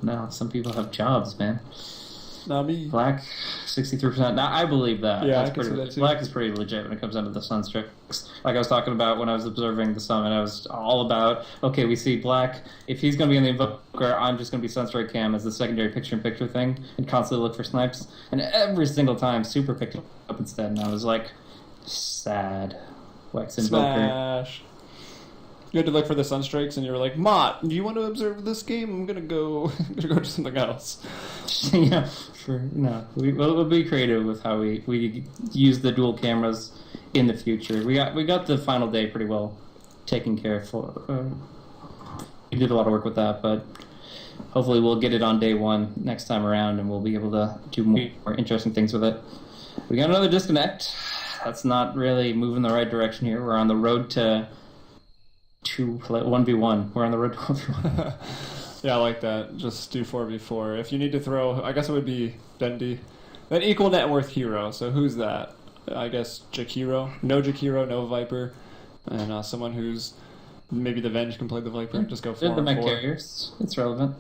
No, some people have jobs, man. Not me. Black, 63%. Now, I believe that. Yeah, That's I can see that too. Black is pretty legit when it comes down to the Sunstrikes. Like I was talking about when I was observing the summit, I was all about, okay, we see Black. If he's going to be in the Invoker, I'm just going to be Sunstrike Cam as the secondary picture-in-picture thing and constantly look for snipes. And every single time, Super picked it up instead, and I was like, sad. Wax Invoker. Smash. You had to look for the Sunstrikes, and you were like, Mott, do you want to observe this game? I'm going to go do something else. Yeah, we'll be creative with how we use the dual cameras in the future. We got the final day pretty well taken care of. We did a lot of work with that, but hopefully we'll get it on day one next time around, and we'll be able to do more interesting things with it. We got another disconnect. That's not really moving the right direction here. We're on the road to 1v1. We're on the road to 1v1. Yeah, I like that. Just do 4v4. If you need to throw, I guess it would be Dendi. Then equal net worth hero. So who's that? I guess Jakiro. No Jakiro, no Viper. And someone who's maybe the Venge can play the Viper. Just go 4 They're the mech 4. carriers. It's relevant.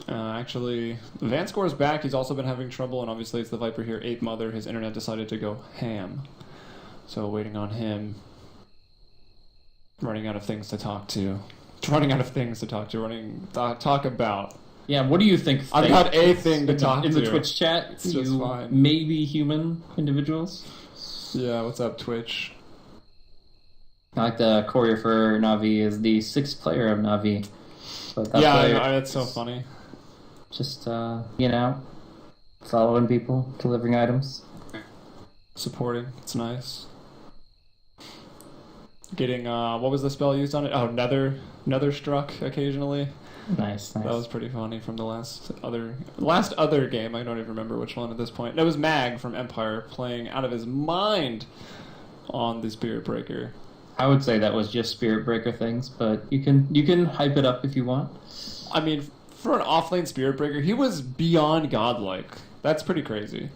Actually, Vanscore's back. He's also been having trouble, and obviously it's the Viper here. Ape Mother. His internet decided to go ham. So waiting on him. Running out of things to talk to. Talk about. Yeah, what do you think? I've got a thing to talk in to. the Twitch chat. It's just fine. Maybe human individuals. Yeah, what's up, Twitch? I like the courier for Navi is the 6th player of Navi. So that player that's so funny. Just following people, delivering items, supporting. It's nice. Getting what was the spell used on it? Oh, Nether struck occasionally. Nice. That was pretty funny from the last other game. I don't even remember which one at this point. It was Mag from Empire playing out of his mind on the Spirit Breaker. I would say that was just Spirit Breaker things, but you can hype it up if you want. I mean, for an offlane Spirit Breaker, he was beyond godlike. That's pretty crazy.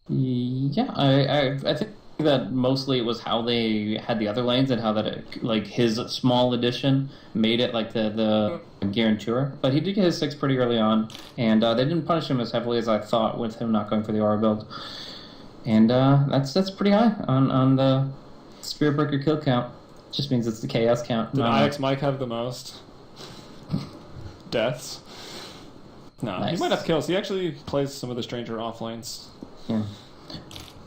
Yeah, I think that mostly it was how they had the other lanes and how that his small addition made it like the guarantor. But he did get his 6 pretty early on, and they didn't punish him as heavily as I thought with him not going for the aura build. And that's pretty high on the Spirit Breaker kill count. Just means it's the chaos count. Did IX Mike have the most deaths? No, nice. He might have kills. He actually plays some of the stranger offlanes. Yeah.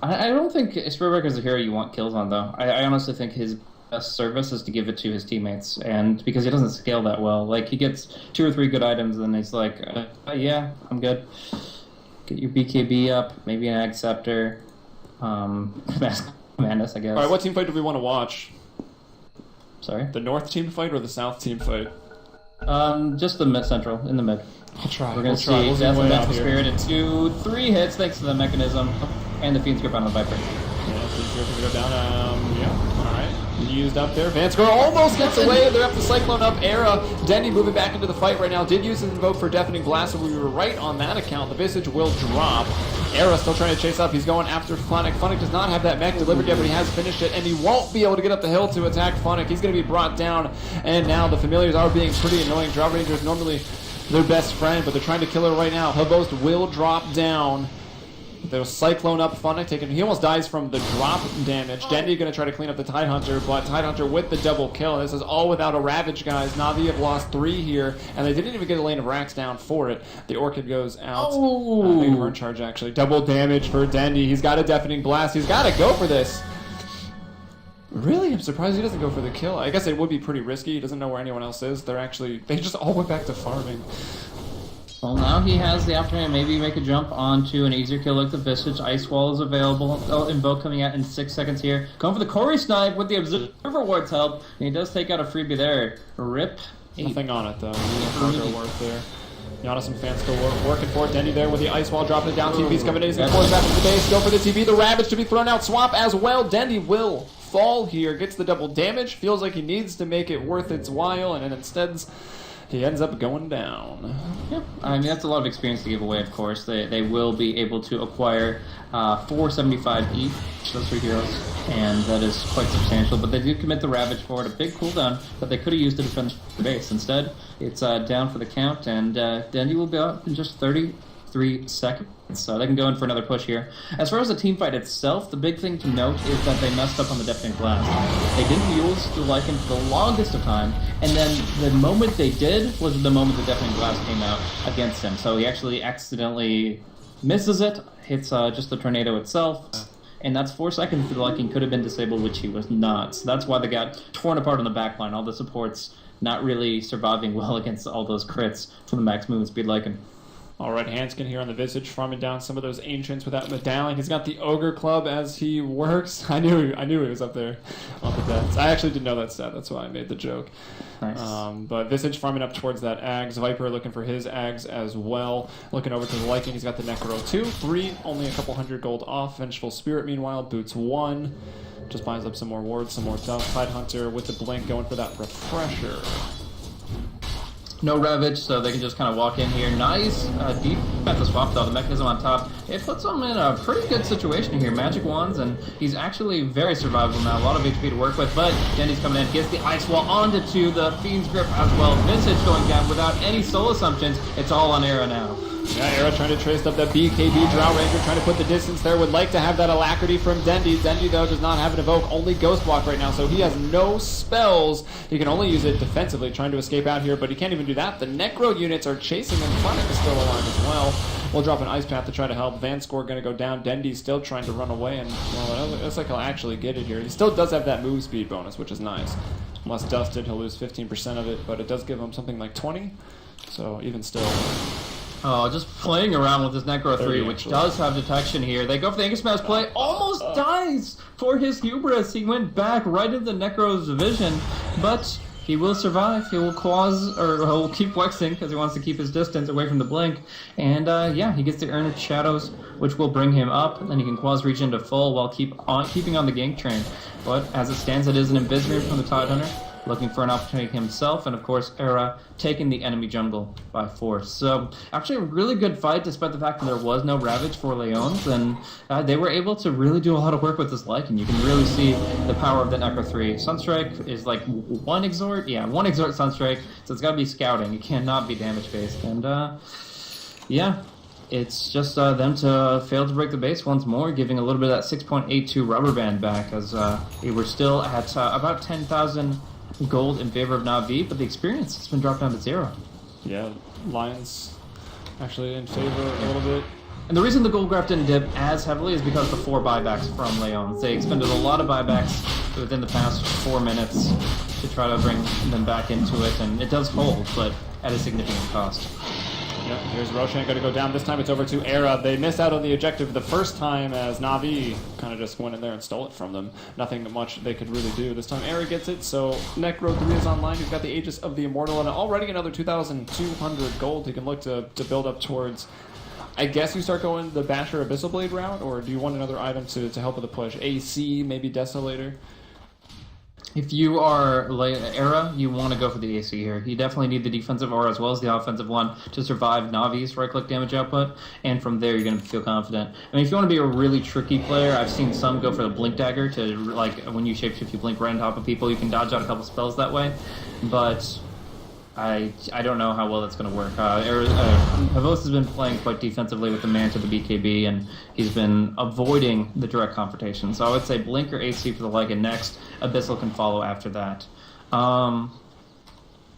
I don't think Spirit Breaker is a hero you want kills on, though. I honestly think his best service is to give it to his teammates, and because he doesn't scale that well. Like, he gets 2 or 3 good items, and he's like, yeah, I'm good. Get your BKB up, maybe an Ag Scepter, Madness, I guess. Alright, what team fight do we want to watch? Sorry? The North team fight or the South team fight? Just the mid-central, in the mid. I'll try. We're going to see Death and Mental Spirit in 2-3 hits thanks to the mechanism and the Fiend's Grip on the Viper. Yeah, Fiend's Grip to go down. Yeah, alright. Used up there. Vanscore almost gets away. They're up the Cyclone up. Era. Denny moving back into the fight right now. Did use his invoke for Deafening Blast, so we were right on that account. The Visage will drop. Era still trying to chase up. He's going after Funnick. Funnick does not have that mech delivered yet, but he has finished it, and he won't be able to get up the hill to attack Funnick. He's going to be brought down, and now the Familiars are being pretty annoying. Draw Rangers normally their best friend, but they're trying to kill her right now. Hubbost will drop down. There's Cyclone up Funnick taking. He almost dies from the drop damage. Dendy going to try to clean up the Tidehunter, but Tidehunter with the double kill. This is all without a Ravage, guys. Navi have lost 3 here, and they didn't even get a lane of racks down for it. The Orchid goes out. Oh! Burn charge, actually. Double damage for Dendy. He's got a Deafening Blast. He's got to go for this. Really? I'm surprised he doesn't go for the kill. I guess it would be pretty risky. He doesn't know where anyone else is. They just all went back to farming. Well, now he has the opportunity to maybe make a jump onto an easier kill like the Visage. Ice Wall is available. Oh, Invoke coming out in 6 seconds here. Going for the Corey Snipe with the Observer Ward's help. And he does take out a freebie there. Rip. Nothing on it, though. Cargo work there. Giannis and fans still working for it. Denny there with the Ice Wall dropping it down. TV's coming in. He's going to force back to the base. Go for the TV. The Ravage to be thrown out. Swap as well. Denny will fall here. Gets the double damage. Feels like he needs to make it worth its while. And then instead, he ends up going down. Yeah, I mean, that's a lot of experience to give away, of course. They will be able to acquire 475 each, those 3 heroes, and that is quite substantial. But they do commit the Ravage for it, a big cooldown that they could have used to defend the base. Instead, it's down for the count, and Dendy will be out in just 33 seconds. So they can go in for another push here. As far as the team fight itself, the big thing to note is that they messed up on the Deafening Blast. They didn't use the Lycan for the longest of time, and then the moment they did was the moment the Deafening Blast came out against him. So he actually accidentally misses it, hits just the tornado itself, and that's 4 seconds the Lycan could have been disabled, which he was not. So that's why they got torn apart on the backline. All the supports not really surviving well against all those crits from the max movement speed Lycan. All right, Hanskin here on the Visage, farming down some of those Ancients without Medallion. He's got the Ogre Club as he works. I knew he was up there on the deaths. I actually didn't know that stat. That's why I made the joke. Nice. But Visage farming up towards that Ags. Viper looking for his Ags as well. Looking over to the Lycan. He's got the Necro 2. 3, only a couple hundred gold off. Vengeful Spirit, meanwhile, boots 1. Just buys up some more wards, some more stuff. Tidehunter with the blink going for that refresher. No Ravage, so they can just kind of walk in here. Nice defensive swap, though. The mechanism on top. It puts him in a pretty good situation here. Magic Wands, and he's actually very survivable now. A lot of HP to work with, but Dendy's coming in. Gets the Ice Wall onto 2. The Fiend's Grip as well. Visage going down without any soul assumptions. It's all on Era now. Yeah, Era trying to trace up that BKB Drow Ranger, trying to put the distance there. Would like to have that Alacrity from Dendy. Dendy, though, does not have an Evoke, only Ghost Block right now, so he has no spells. He can only use it defensively, trying to escape out here, but he can't even do that. The Necro units are chasing him. Flonic is still alive as well. We'll drop an Ice Path to try to help. Vanscore going to go down. Dendy's still trying to run away, and well, it looks like he'll actually get it here. He still does have that move speed bonus, which is nice. Unless Dusted, he'll lose 15% of it, but it does give him something like 20, so even still... Oh, just playing around with this Necro 3, which does have detection here. They go for the Aegis Smash play. Almost dies for his hubris. He went back right into Necro's vision, but he will survive. He will he'll keep Wexing because he wants to keep his distance away from the blink. And yeah, he gets the Earnest Shadows, which will bring him up. And then he can Quaz reach into full while keeping on the gank train. But as it stands, it is an Invisor from the Tidehunter, looking for an opportunity himself, and of course Era taking the enemy jungle by force. So actually a really good fight despite the fact that there was no Ravage for Lajons, and they were able to really do a lot of work with this Lycan. You can really see the power of the Necro 3. Sunstrike is like one Exhort? Yeah, one Exhort Sunstrike, so it's got to be scouting. It cannot be damage based, and yeah. It's just them to fail to break the base once more, giving a little bit of that 6.82 rubber band back, as we were still at about 10,000 gold in favor of Navi, but the experience has been dropped down to 0. Yeah, Lions actually in favor a little bit. And the reason the gold graph didn't dip as heavily is because of the 4 buybacks from Lajons. They expended a lot of buybacks within the past 4 minutes to try to bring them back into it, and it does hold, but at a significant cost. Yep, here's Roshan going to go down. This time it's over to Era. They miss out on the objective the first time as Navi kind of just went in there and stole it from them. Nothing much they could really do. This time Era gets it, so Necro 3 is online. He's got the Aegis of the Immortal and already another 2,200 gold. He can look to build up towards... I guess you start going the Basher Abyssal Blade route, or do you want another item to help with the push? AC, maybe Desolator? If you are Era, you want to go for the AC here. You definitely need the defensive aura as well as the offensive one to survive Navi's right-click damage output, and from there you're going to feel confident. I mean, if you want to be a really tricky player, I've seen some go for the Blink Dagger to, like, when you shapeshift, you blink right on top of people. You can dodge out a couple spells that way, but I don't know how well that's going to work. Havos has been playing quite defensively with the Manta, the BKB, and he's been avoiding the direct confrontation. So I would say Blink or AC for the Lycan next. Abyssal can follow after that.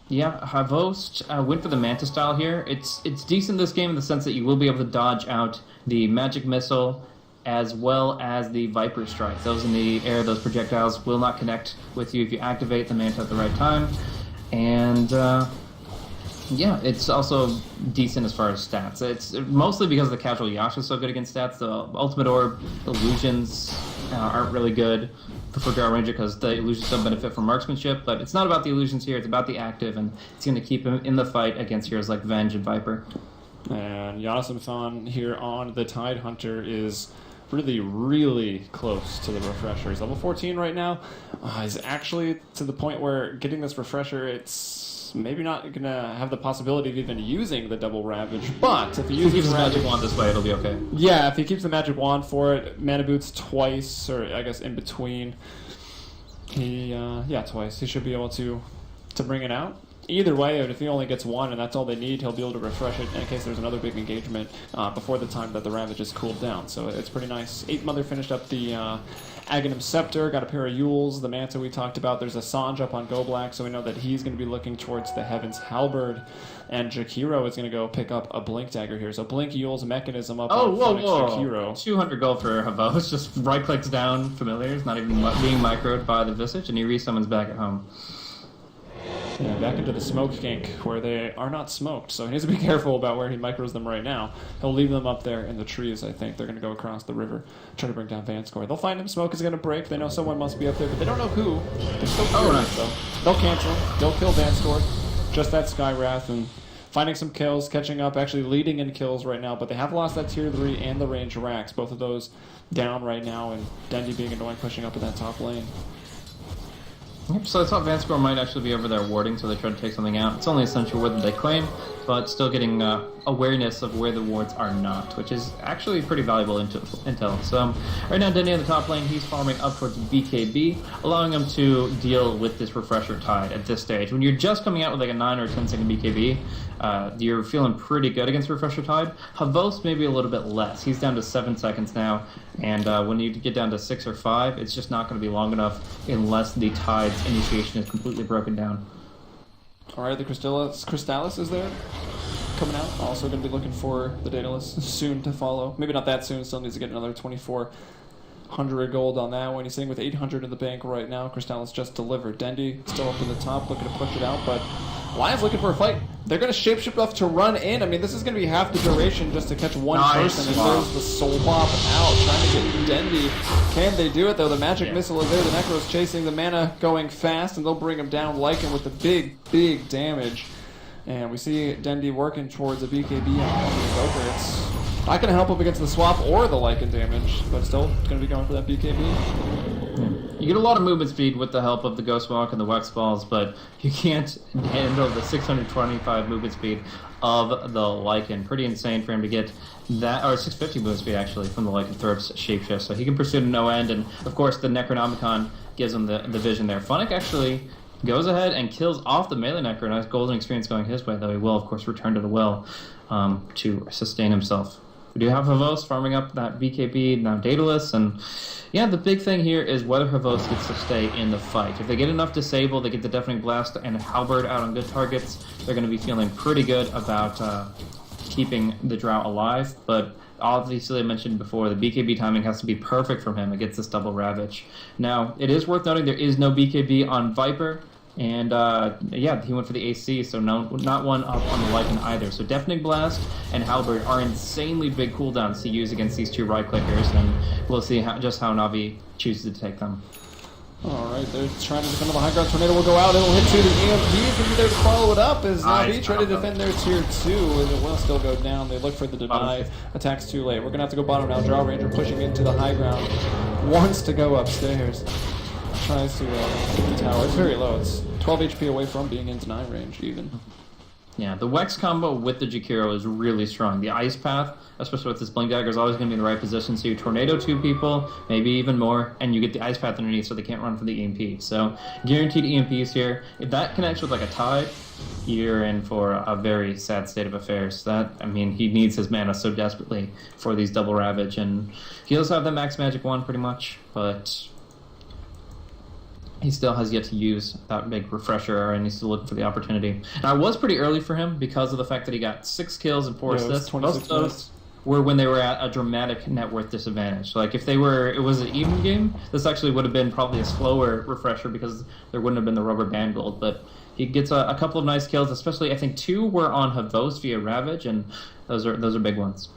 Yeah, Havos went for the Manta style here. It's decent this game in the sense that you will be able to dodge out the Magic Missile as well as the Viper Strike. Those in the air, those projectiles will not connect with you if you activate the Manta at the right time. And yeah, it's also decent as far as stats. It's mostly because the casual Yasha is so good against stats. The Ultimate Orb illusions aren't really good for Drow Ranger because the illusions don't benefit from marksmanship, but it's not about the illusions here, it's about the active, and it's going to keep him in the fight against heroes like Venge and Viper. And Yanasim-san here on the Tidehunter is really, really close to the refresher. He's level 14 right now. He's actually to the point where getting this refresher, it's maybe not going to have the possibility of even using the double Ravage, but if he uses the Magic Wand this way, it'll be okay. Yeah, if he keeps the Magic Wand for it, Mana Boots twice, or I guess in between, twice. He should be able to bring it out. Either way, if he only gets one and that's all they need, he'll be able to refresh it in case there's another big engagement before the time that the Ravage is cooled down. So it's pretty nice. 8th Mother finished up the Aghanim Scepter, got a pair of Yules, the Manta we talked about. There's a Sanj up on Go Black, so we know that he's going to be looking towards the Heaven's Halberd. And Jakiro is going to go pick up a Blink Dagger here. So Blink Yule's mechanism up on Phoenix Jakiro. 200 gold for Havos, just right-clicks down Familiars, not even being microed by the Visage, and he resummons back at home. Yeah, back into the smoke gank where they are not smoked, so he needs to be careful about where he micros them right now. He'll leave them up there in the trees, I think. They're going to go across the river, try to bring down Vanscore. They'll find him, smoke is going to break. They know someone must be up there, but they don't know who. They're still curious, though. They'll cancel. They'll kill Vanscore. Just that Sky Wrath, and finding some kills, catching up, actually leading in kills right now, but they have lost that tier 3 and the range racks, both of those down right now, and Dendy being annoying pushing up in that top lane. Yep, so I thought Vanscore might actually be over there warding, so they tried to take something out. It's only essential ward that they claim, but still getting awareness of where the wards are not, which is actually pretty valuable intel. So right now, Denny in the top lane, he's farming up towards BKB, allowing him to deal with this refresher tide at this stage. When you're just coming out with like a 9 or 10 second BKB, you're feeling pretty good against refresher tide. Havos maybe a little bit less. He's down to 7 seconds now, and when you get down to 6 or 5, it's just not going to be long enough unless the tide's initiation is completely broken down. All right, the Crystallis is there, coming out. Also going to be looking for the Daedalus soon to follow. Maybe not that soon, still needs to get another 2,400 gold on that one. He's sitting with 800 in the bank right now. Crystallis just delivered. Dendy still up in the top, looking to push it out, but Lions looking for a fight. They're going to shapeshift off to run in. I mean, this is going to be half the duration just to catch one person. And there's the Soul Pop out, trying to get Dendy. Can they do it, though? The Magic Missile is there. The Necro's chasing the mana, going fast, and they'll bring him down. Lycan with the big damage. And we see Dendy working towards a BKB on the Invoker. It's not going to help up against the swap or the Lycan damage, but still going to be going for that BKB. You get a lot of movement speed with the help of the Ghost Walk and the Wex Balls, but you can't handle the 625 movement speed of the Lycan. Pretty insane for him to get that, or 650 movement speed actually from the Lycanthrope's Shapeshift. So he can pursue to no end, and of course the Necronomicon gives him the vision there. Funnick actually goes ahead and kills off the melee Necro. Nice golden experience going his way, though he will of course return to the well to sustain himself. We do have Havos farming up that BKB, now Daedalus, and yeah, the big thing here is whether Havos gets to stay in the fight. If they get enough Disable, they get the Deafening Blast and Halberd out on good targets, they're going to be feeling pretty good about keeping the Drow alive, but obviously I mentioned before, the BKB timing has to be perfect from him against this double Ravage. Now, it is worth noting there is no BKB on Viper, and yeah, he went for the AC, so not one up on the Lycan either. So Deafening Blast and Halberd are insanely big cooldowns to use against these two right-clickers, and we'll see just how Navi chooses to take them. Alright, they're trying to defend the high ground. Tornado will go out, it'll hit 2. The EMP is going to be there to follow it up as Navi try to defend their tier 2, and it will still go down. They look for the deny. Attacks too late. We're going to have to go bottom now. Draw Ranger pushing into the high ground. Wants to go upstairs. Tries to hit the tower. It's very low. It's 12 HP away from being in deny range, even. Yeah, the Wex combo with the Jakiro is really strong. The Ice Path, especially with this Blink Dagger, is always going to be in the right position. So you Tornado 2 people, maybe even more, and you get the Ice Path underneath so they can't run for the EMP. So guaranteed EMPs here. If that connects with like a tide, you're in for a very sad state of affairs. That, I mean, he needs his mana so desperately for these double Ravage, and he also have the Max Magic 1 pretty much, but he still has yet to use that big refresher, and he's still looking for the opportunity. Now, it was pretty early for him because of the fact that he got 6 kills and 4 assists. Most of those were when they were at a dramatic net worth disadvantage. Like, if it was an even game, this actually would have been probably a slower refresher because there wouldn't have been the rubber band gold. But he gets a couple of nice kills, especially I think 2 were on Havos via Ravage, and those are big ones.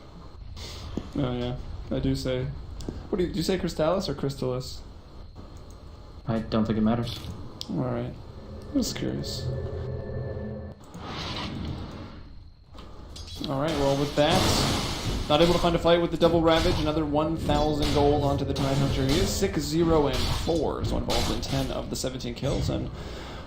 Oh, yeah. I do say... What did you say, Crystallis or Crystallis? I don't think it matters. Alright. I was curious. Alright, well with that, not able to find a fight with the double Ravage, another 1,000 gold onto the Tidehunter. He is 6-0-4, so involved in 10 of the 17 kills, and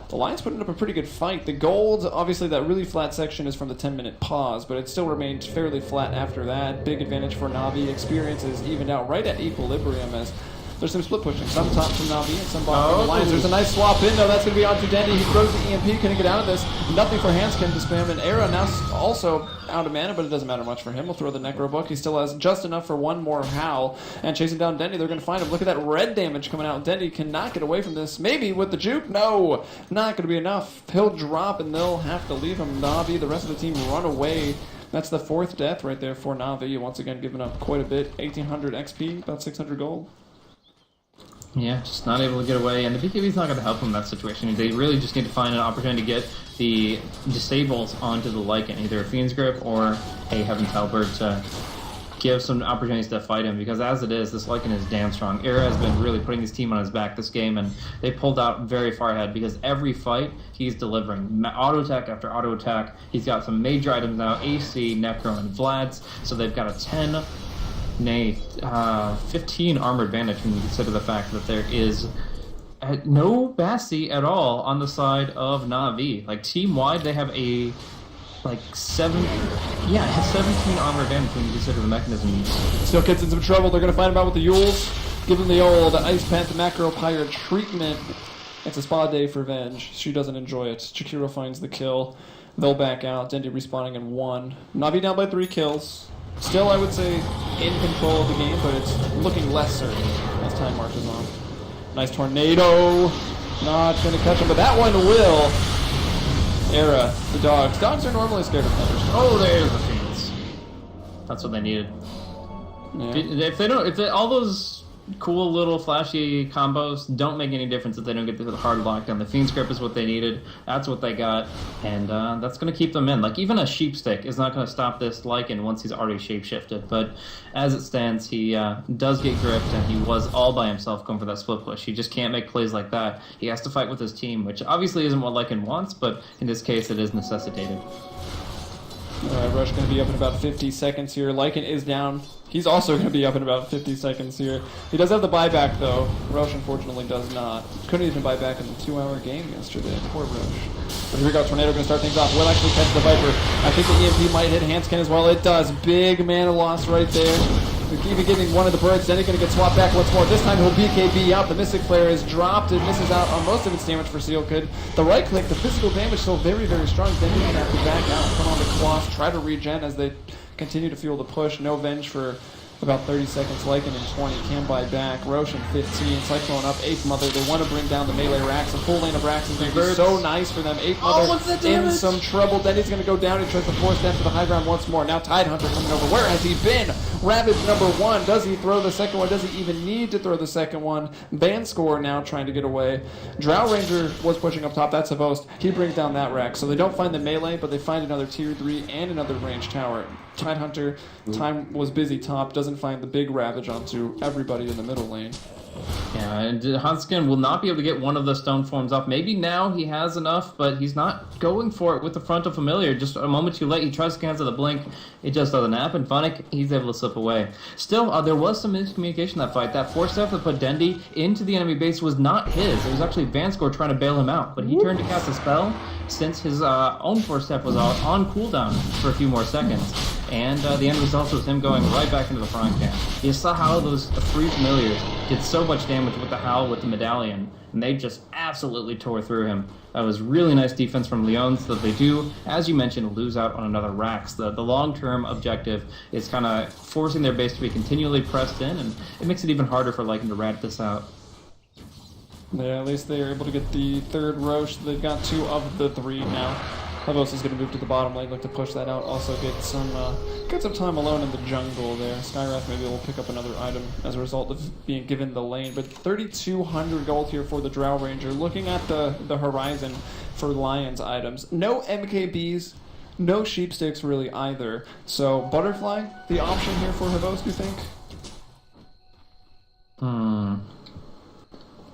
the Lions putting up a pretty good fight. The gold, obviously that really flat section is from the 10-minute pause, but it still remained fairly flat after that. Big advantage for Navi. Experience is evened out right at equilibrium as there's some split pushing. Some top from Navi and some bottom from the Lions. There's a nice swap in, though. That's going to be onto Dendy. He throws the EMP. Couldn't get out of this. Nothing for Handskin to spam. And Era now also out of mana, but it doesn't matter much for him. We'll throw the Necro Book. He still has just enough for one more Howl. And chasing down Dendy, they're going to find him. Look at that red damage coming out. Dendy cannot get away from this. Maybe with the juke. No, not going to be enough. He'll drop, and they'll have to leave him. Navi, the rest of the team run away. That's the 4th death right there for Navi. Once again, giving up quite a bit. 1,800 XP, about 600 gold. Yeah, just not able to get away, and the BKB's not going to help them in that situation. They really just need to find an opportunity to get the disables onto the Lycan, either a Fiend's Grip or a Heaven's Halberd to give some opportunities to fight him, because as it is, this Lycan is damn strong. Era has been really putting his team on his back this game, and they pulled out very far ahead because every fight he's delivering. Auto attack after auto attack. He's got some major items now, AC, Necro, and Vlad's, so they've got a 10, nay, 15 armor advantage when you consider the fact that there is no Bassi at all on the side of Navi. Like, team-wide, they have a 17 armor advantage when you consider the mechanisms. Steel Kid's in some trouble. They're going to find him out with the Yules. Give him the old Ice Panther Macro Pyre treatment. It's a spa day for Venge. She doesn't enjoy it. Chikiro finds the kill. They'll back out. Dendi respawning in 1. Navi down by 3 kills. Still, I would say, in control of the game, but it's looking less certain as time marches on. Nice tornado. Not going to catch him, but that one will. Era, the dogs. Dogs are normally scared of thunder. Oh, there's the Fiends. That's what they needed. Yeah. If all those cool little flashy combos don't make any difference if they don't get the hard lockdown. The Fiend's Grip is what they needed. That's what they got, and that's going to keep them in. Like, even a Sheep Stick is not going to stop this Lycan once he's already shapeshifted. But as it stands, he does get gripped, and he was all by himself going for that split push. He just can't make plays like that. He has to fight with his team, which obviously isn't what Lycan wants, but in this case, it is necessitated. Alright, Rush going to be up in about 50 seconds here. Lycan is down. He's also going to be up in about 50 seconds here. He does have the buyback, though. Roche, unfortunately, does not. Couldn't even buy back in the 2-hour game yesterday. Poor Roche. But here we go. Tornado going to start things off. Will actually catch the Viper. I think the EMP might hit Handscan as well. It does. Big mana loss right there. Even getting one of the birds. Then he's going to get swapped back once more. This time he'll BKB out. The Mystic Flare is dropped. It misses out on most of its damage for Seal Kid. The right click, the physical damage still very, very strong. Then he's going to have to back out. Come on the Quas. Try to regen as they continue to fuel the push. No Venge for about 30 seconds. Lycan in 20. Can buy back. Roche in 15. Cyclone up. 8th Mother. They want to bring down the melee racks. A full lane of racks is going to be so nice for them. 8th Mother in some trouble. Then he's going to go down. He tries to force them to the high ground once more. Now Tidehunter coming over. Where has he been? Ravage number 1. Does he throw the second one? Does he even need to throw the second one? Ban Score now trying to get away. Drow Ranger was pushing up top. That's Savost. He brings down that rack. So they don't find the melee, but they find another tier 3 and another range tower. Tidehunter, time was busy top, doesn't find the big Ravage onto everybody in the middle lane. Yeah, and Hanskin will not be able to get one of the stone forms off. Maybe now he has enough, but he's not going for it with the Frontal Familiar. Just a moment too late. He tries to cancel the blink. It just doesn't happen. Funnick, he's able to slip away. Still, there was some miscommunication in that fight. That force step that put Dendi into the enemy base was not his. It was actually Vanscore trying to bail him out. But he turned to cast a spell since his own force step was on cooldown for a few more seconds. And the end result was him going right back into the frying pan. You saw how those 3 familiars did so much damage with the Howl with the medallion, and they just absolutely tore through him. That was really nice defense from Lajons that they do, as you mentioned, lose out on another Rax. The long-term objective is kind of forcing their base to be continually pressed in, and it makes it even harder for Lycan to rat this out. Yeah, at least they are able to get the 3rd Roche. They've got 2 of the 3 now. Lavos is going to move to the bottom lane, look to push that out. Also get some time alone in the jungle there. Skywrath maybe will pick up another item as a result of being given the lane. But 3,200 gold here for the Drow Ranger. Looking at the horizon for Lions items. No MKBs, no Sheep Sticks really either. So Butterfly, the option here for Havos, do you think?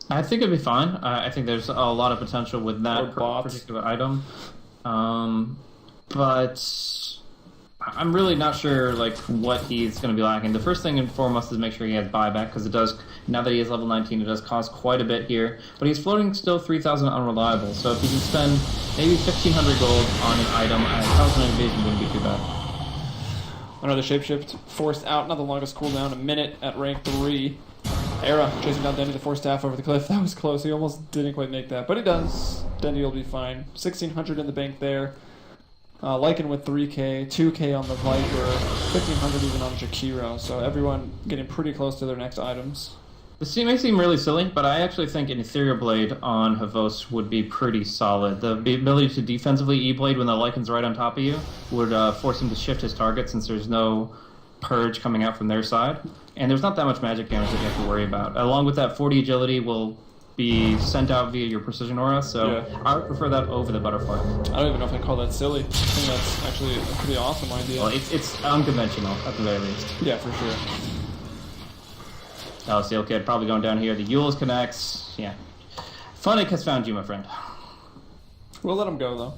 I think it'd be fine. I think there's a lot of potential with that particular item. But I'm really not sure what he's going to be lacking. The first thing and foremost is make sure he has buyback, because it does, now that he is level 19, it does cost quite a bit here. But he's floating still 3,000 unreliable, so if he can spend maybe 1,500 gold on an item, 1,000 invasion wouldn't be too bad. Another shapeshift forced out, not the longest cooldown, a minute at rank 3. Era chasing down Dendi, the force staff over the cliff. That was close. He almost didn't quite make that, but he does. Dendi will be fine. 1,600 in the bank there. Lycan with 3k, 2k on the Viper, 1,500 even on Jakiro. So everyone getting pretty close to their next items. This may seem really silly, but I actually think an Ethereal Blade on Havos would be pretty solid. The ability to defensively E-Blade when the Lycan's right on top of you would force him to shift his target, since there's no purge coming out from their side. And there's not that much magic damage that you have to worry about. Along with that, 40 agility will be sent out via your precision aura, so I would prefer that over the butterfly. I don't even know if I call that silly. I think that's actually a pretty awesome idea. Well, it's unconventional, at the very least. Yeah, for sure. Oh, Steel Kid probably going down here. The Yules connects. Yeah. Funnick has found you, my friend. We'll let him go, though.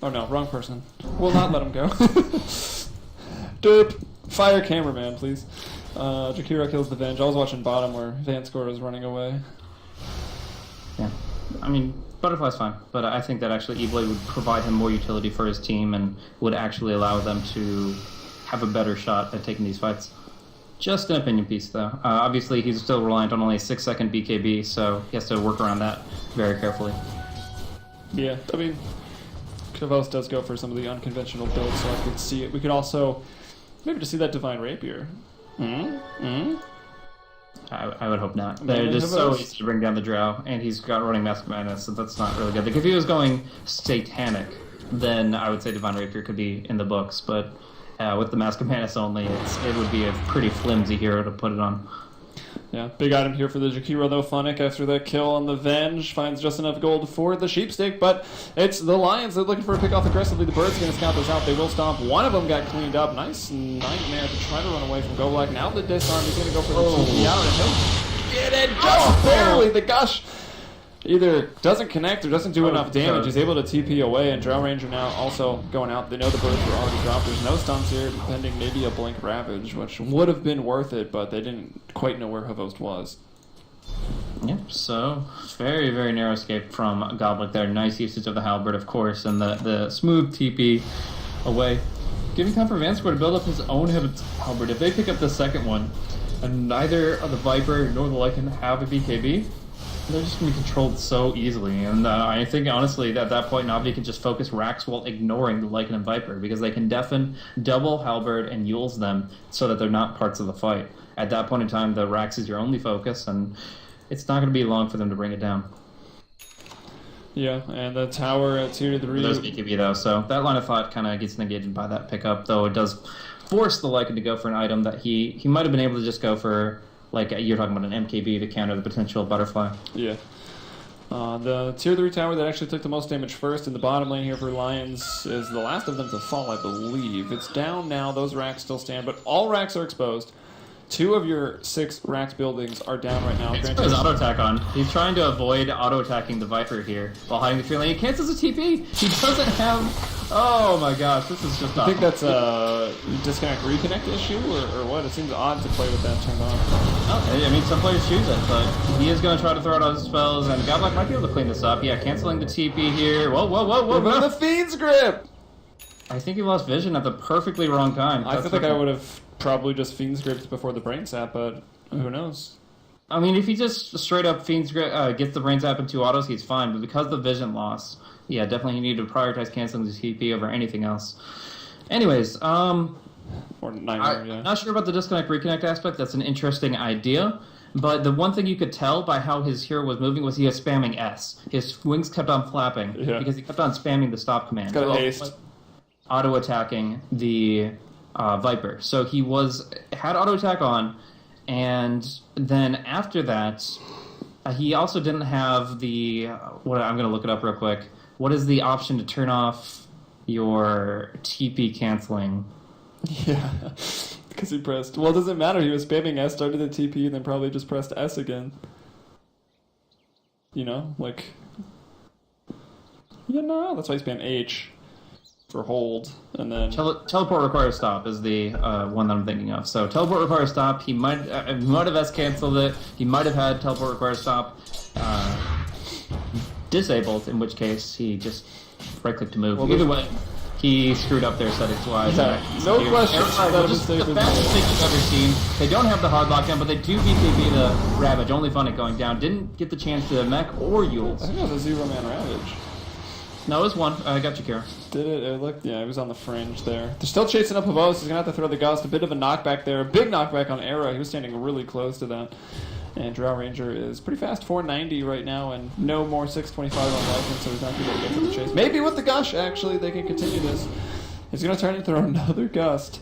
Oh, no, wrong person. We'll not let him go. Derp. Fire cameraman, please. Jakiro kills the Venge. I was watching bottom where Vanscore was running away. Yeah. I mean, Butterfly's fine, but I think that actually E-Blade would provide him more utility for his team and would actually allow them to have a better shot at taking these fights. Just an opinion piece, though. Obviously, he's still reliant on only a 6-second BKB, so he has to work around that very carefully. Yeah, I mean, Kavos does go for some of the unconventional builds, so I could see it. We could also maybe just see that Divine Rapier. I would hope not. They're just so easy to bring down the Drow, and he's got running Mask of Madness, so that's not really good. Like, if he was going Satanic, then I would say Divine Rapier could be in the books, but with the Mask of Madness only, it would be a pretty flimsy hero to put it on. Yeah, big item here for the Jakiro, though. Funnick, after that kill on the Venge, finds just enough gold for the Sheepstick, but it's the Lions. They're looking for a pick off aggressively. The Birds going to scout this out. They will stomp. One of them got cleaned up. Nice nightmare to try to run away from Goblak. Now the disarm. He's going to go for the TP out, and he'll get it just barely. The Gush either doesn't connect or doesn't do enough damage. He's able to TP away, and Drow Ranger now also going out. They know the Birds were already dropped. There's no stunts here, pending maybe a Blink Ravage, which would have been worth it, but they didn't quite know where Havost was. Yep, so very, very narrow escape from Goblik there. Nice usage of the Halberd, of course, and the smooth TP away. Giving time for Vanscore to build up his own Halberd. If they pick up the second one, and neither the Viper nor the Lycan have a BKB, they're just going to be controlled so easily, and I think, honestly, at that point, Navi can just focus Rax while ignoring the Lycan and Viper, because they can deafen, double Halberd, and Yules them so that they're not parts of the fight. At that point in time, the Rax is your only focus, and it's not going to be long for them to bring it down. Yeah, and the tower at tier 3... There's BKB, though, so that line of thought kind of gets negated by that pickup, though it does force the Lycan to go for an item that he might have been able to just go for... Like, you're talking about an MKB to counter the potential Butterfly. Yeah. The tier 3 tower that actually took the most damage first in the bottom lane here for Lions is the last of them to fall, I believe. It's down now. Those racks still stand, but all racks are exposed. 2 of your 6 racks buildings are down right now. He's put his auto attack on. He's trying to avoid auto attacking the Viper here while hiding the tree lane. He cancels a TP. He doesn't have... Oh my gosh, this is just awful. I think that's a disconnect reconnect issue or what? It seems odd to play with that turned on. Oh, I mean, some players choose it, but he is going to try to throw out all his spells, and Godlike might be able to clean this up. Yeah, canceling the TP here. Whoa. The Fiend's Grip! I think he lost vision at the perfectly wrong time. I feel like I would have probably just Fiend's Gripped before the Brain Sap, but who knows? I mean, if he just straight up Fiend's Grip, gets the Brain Sap in 2 autos, he's fine, but because of the vision loss... Yeah, definitely you need to prioritize canceling the TP over anything else. Anyways, or Nightmare, yeah. Not sure about the disconnect reconnect aspect. That's an interesting idea. But the one thing you could tell by how his hero was moving was he was spamming S. His wings kept on flapping because he kept on spamming the stop command. Got a haste. Auto attacking the Viper. So he had auto attack on, and then after that, he also didn't have the. I'm going to look it up real quick. What is the option to turn off your TP canceling? Yeah, because he pressed... Well, it doesn't matter. He was spamming S, started the TP, and then probably just pressed S again. You know, like... Yeah, no, that's why he spammed H for hold, and then... Teleport requires stop is the one that I'm thinking of. So teleport requires stop. He might have S canceled it. He might have had teleport requires stop disabled, in which case he just right-click to move. Well, either way, he screwed up there settings-wise. Yeah, no question. The fastest thing you've ever seen. They don't have the hard lockdown, but they do BKB the Ravage. Only Funnick going down. Didn't get the chance to mech or Yules. I think it was a 0-man Ravage. No, it was 1. I got you, Kira. Did it? It looked, yeah, he was on the fringe there. They're still chasing up Havos. He's going to have to throw the Gust. A bit of a knockback there. A big knockback on Era. He was standing really close to that. And Drow Ranger is pretty fast, 490 right now, and no more 625 on Legend, so he's not going to get to the chase. Maybe with the Gush, actually, they can continue this. He's going to turn and throw another Gust.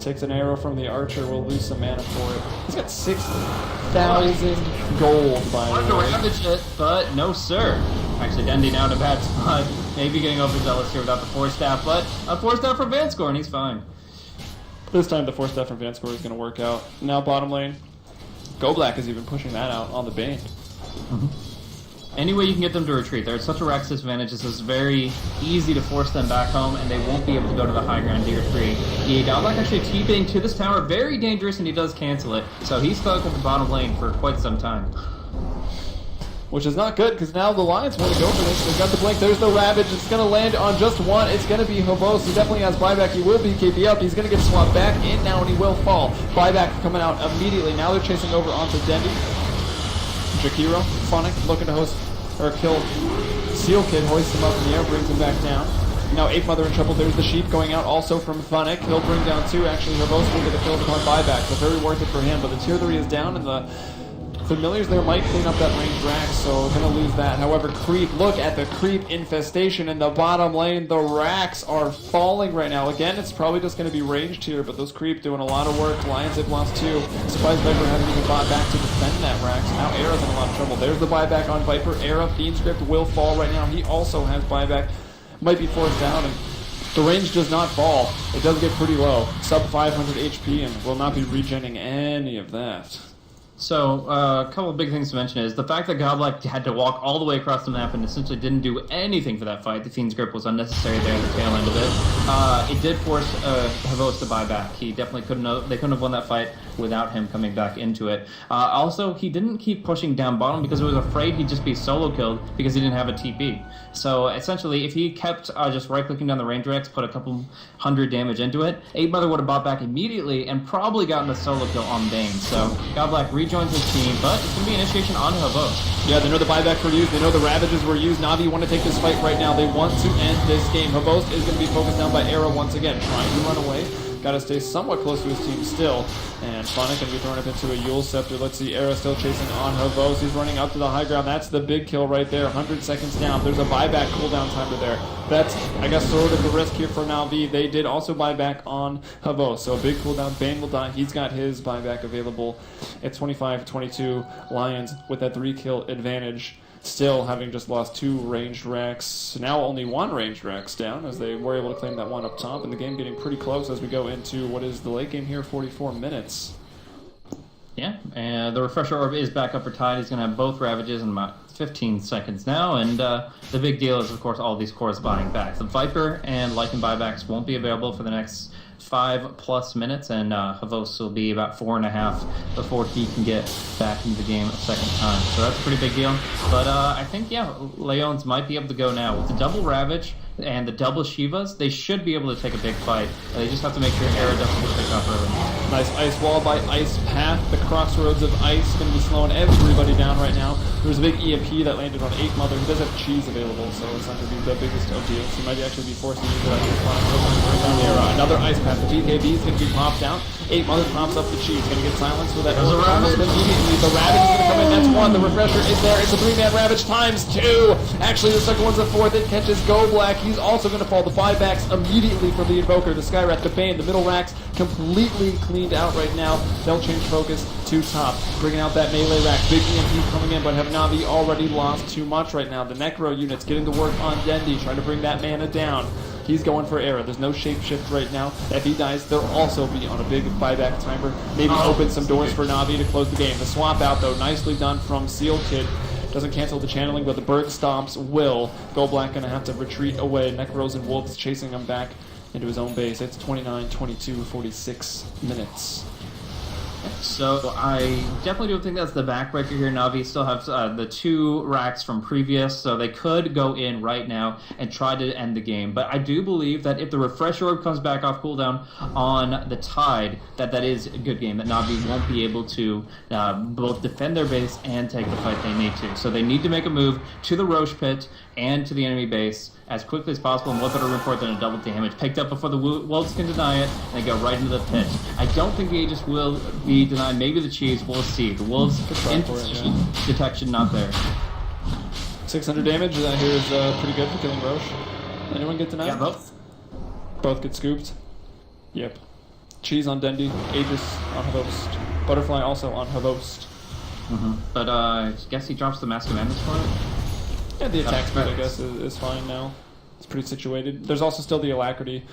Takes an arrow from the archer, will lose some mana for it. He's got 6,000 gold, by the way. Ravage it, but no sir. Actually, Dendy now in a bad spot. Maybe getting overzealous here without the Force Staff, but a Force Staff from Vanscore, and he's fine. This time the Force Staff from Vanscore is going to work out. Now bottom lane, GoBlack is even pushing that out on the Bane. Any way you can get them to retreat. They're at such a Rex disadvantage, it's very easy to force them back home, and they won't be able to go to the high ground to retreat. GoBlack actually TPing to this tower, very dangerous, and he does cancel it. So he's stuck at the bottom lane for quite some time. Which is not good, because now the Lions want to go for this. They've got the blink, there's the Ravage, it's going to land on just one. It's going to be Hobos. He definitely has buyback, he will BKB up. He's going to get swapped back in now, and he will fall. Buyback coming out immediately. Now they're chasing over onto Dendy. Jakiro, Phonic, looking to host, or kill Seal Kid, hoists him up in the air, brings him back down. Now Ape Mother in trouble, there's the Sheep going out also from Phonic. He'll bring down two, actually Hobos will get a kill upon buyback, so very worth it for him. But the tier 3 is down, and the Familiars there might clean up that range rack, so gonna lose that. However, creep, look at the creep infestation in the bottom lane. The racks are falling right now. Again, it's probably just gonna be ranged here, but those creep doing a lot of work. Lions have lost 2. Surprise Viper hasn't even bought back to defend that rack. So now Era's in a lot of trouble. There's the buyback on Viper. Era, Fiend Script will fall right now. He also has buyback. Might be forced down, and the range does not fall. It does get pretty low. Sub 500 HP, and will not be regenning any of that. So, a couple of big things to mention is the fact that GoBlack had to walk all the way across the map and essentially didn't do anything for that fight. The Fiend's Grip was unnecessary there at the tail end of it. It did force Havos to buy back. He definitely they couldn't have won that fight without him coming back into it. Also, he didn't keep pushing down bottom because he was afraid he'd just be solo killed because he didn't have a TP. So, essentially, if he kept just right-clicking down the range Rex, put a couple hundred damage into it, 8 Mother would have bought back immediately and probably gotten a solo kill on Bane. So, GoBlack rejoins his team, but it's going to be initiation on Havos. Yeah, they know the buyback were used. They know the Ravages were used. Navi want to take this fight right now. They want to end this game. Havos is going to be focused down by Era once again, trying to run away. Got to stay somewhat close to his team still. And Phonic going to be throwing up into a Yule Scepter. Let's see, Era still chasing on Havos. He's running up to the high ground. That's the big kill right there. 100 seconds down. There's a buyback cooldown timer there. That's, I guess, sort of the risk here for Navi. They did also buy back on Havos. So a big cooldown. Bane will die. He's got his buyback available. It's 25-22. Lions with that 3-kill advantage. Still having just lost 2 ranged racks. Now only 1 ranged racks down as they were able to claim that one up top. And the game getting pretty close as we go into what is the late game here, 44 minutes. Yeah, and the Refresher Orb is back up for Tide. He's going to have both Ravages in about 15 seconds now. And the big deal is, of course, all these cores buying back. The Viper and Lycan buybacks won't be available for the next 5+ minutes, and Havos will be about 4.5 before he can get back into the game a second time. So that's a pretty big deal. But I think, yeah, Lajons might be able to go now. With the double Ravage and the double Shivas, they should be able to take a big fight. They just have to make sure Era doesn't get picked up early. Nice ice wall by Ice Path. The crossroads of ice going to be slowing everybody down right now. There's a big EMP that landed on 8 Mother. He does have cheese available, so it's not going to be the biggest of deals. He might actually be forced to use it. Another Ice Path. The BKB is going to be popped down. 8 Mother pops up the cheese. Going to get silenced with that. There's a Ravage. Immediately, the Ravage is going to come in. That's 1. The Refresher is there. It's a 3-man Ravage times 2. Actually, the second one's a 4th. It catches GoBlack. He's also going to fall. The buybacks immediately from the Invoker, the Skyrat, the Bane, the middle racks completely cleaned out right now. They'll change focus to top, bringing out that melee rack. Big EMP coming in, but have Navi already lost too much right now. The Necro unit's getting to work on Dendy, trying to bring that mana down. He's going for Era. There's no shapeshift right now. If he dies, they'll also be on a big buyback timer. Maybe open some doors for Navi to close the game. The swap out, though, nicely done from Seal Kid. Doesn't cancel the channeling, but the Bird Stomps will. GoBlack going to have to retreat away. Necros and Wolves chasing him back into his own base. It's 29-22, 46 minutes. So I definitely don't think that's the backbreaker here. Navi still have the 2 racks from previous, so they could go in right now and try to end the game. But I do believe that if the Refresher Orb comes back off cooldown on the Tide, that is a good game, that Navi won't be able to both defend their base and take the fight they need to. So they need to make a move to the Roche Pit and to the enemy base as quickly as possible, and what better report than a double damage picked up before the Wolves can deny it, and they go right into the pit. I don't think the Aegis will be denied. Maybe the cheese. We'll see. The Wolves detection not there. 600 damage. That here is pretty good for killing Roche. Anyone get denied? Yeah, both. Both get scooped. Yep. Cheese on Dendi, Aegis on Host, Butterfly also on Host. But I guess he drops the Mask of Madness for it? Yeah, the attack speed, I guess, is fine now. It's pretty situated. There's also still the Alacrity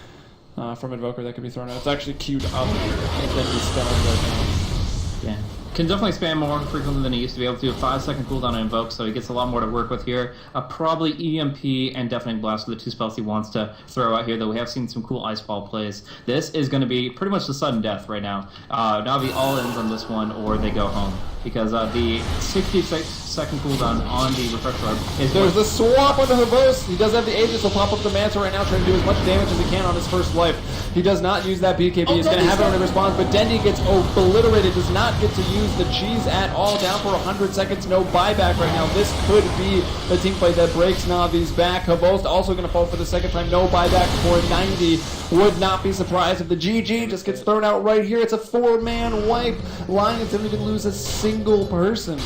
from Invoker that could be thrown out. It's actually queued up in Dendi's spells right now. Yeah. Can definitely spam more frequently than he used to be able to. A 5-second cooldown on Invoke, so he gets a lot more to work with here. Probably EMP and Deafening Blast are the 2 spells he wants to throw out here, though we have seen some cool Icefall plays. This is going to be pretty much the sudden death right now. Navi all ends on this one, or they go home. Because the 60-second cooldown on the Refresh Orb is... There's the swap on the Havos. He does have the Aegis. He'll pop up the Manta right now, trying to do as much damage as he can on his first life. He does not use that BKB. He's going to have it on the response, but Dendi gets obliterated. Does not get to use the cheese at all. Down for 100 seconds. No buyback right now. This could be the team play that breaks Navi's back. Havos also going to fall for the second time. No buyback for 90. Would not be surprised if the GG just gets thrown out right here. It's a 4-man wipe. Lions didn't even lose a single person.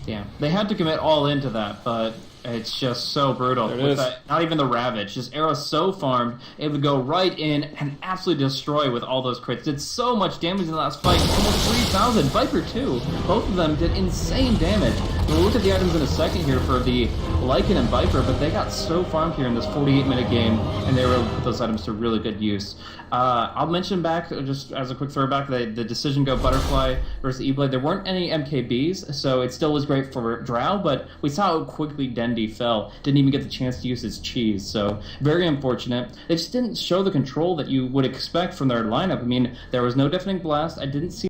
Yeah, they had to commit all into that, but it's just so brutal. There it is. Not even the Ravage. Just arrows so farmed, it would go right in and absolutely destroy with all those crits. Did so much damage in the last fight. Almost 3,000. Viper too. Both of them did insane damage. We'll look at the items in a second here for the Lycan and Viper, but they got so farmed here in this 48-minute game, and they were able to put those items to really good use. I'll mention back, just as a quick throwback, the Decision Go Butterfly versus E-Blade. There weren't any MKBs, so it still was great for Drow, but we saw how quickly Dendi fell. Didn't even get the chance to use his cheese, so very unfortunate. They just didn't show the control that you would expect from their lineup. I mean, there was no Deafening Blast. I didn't see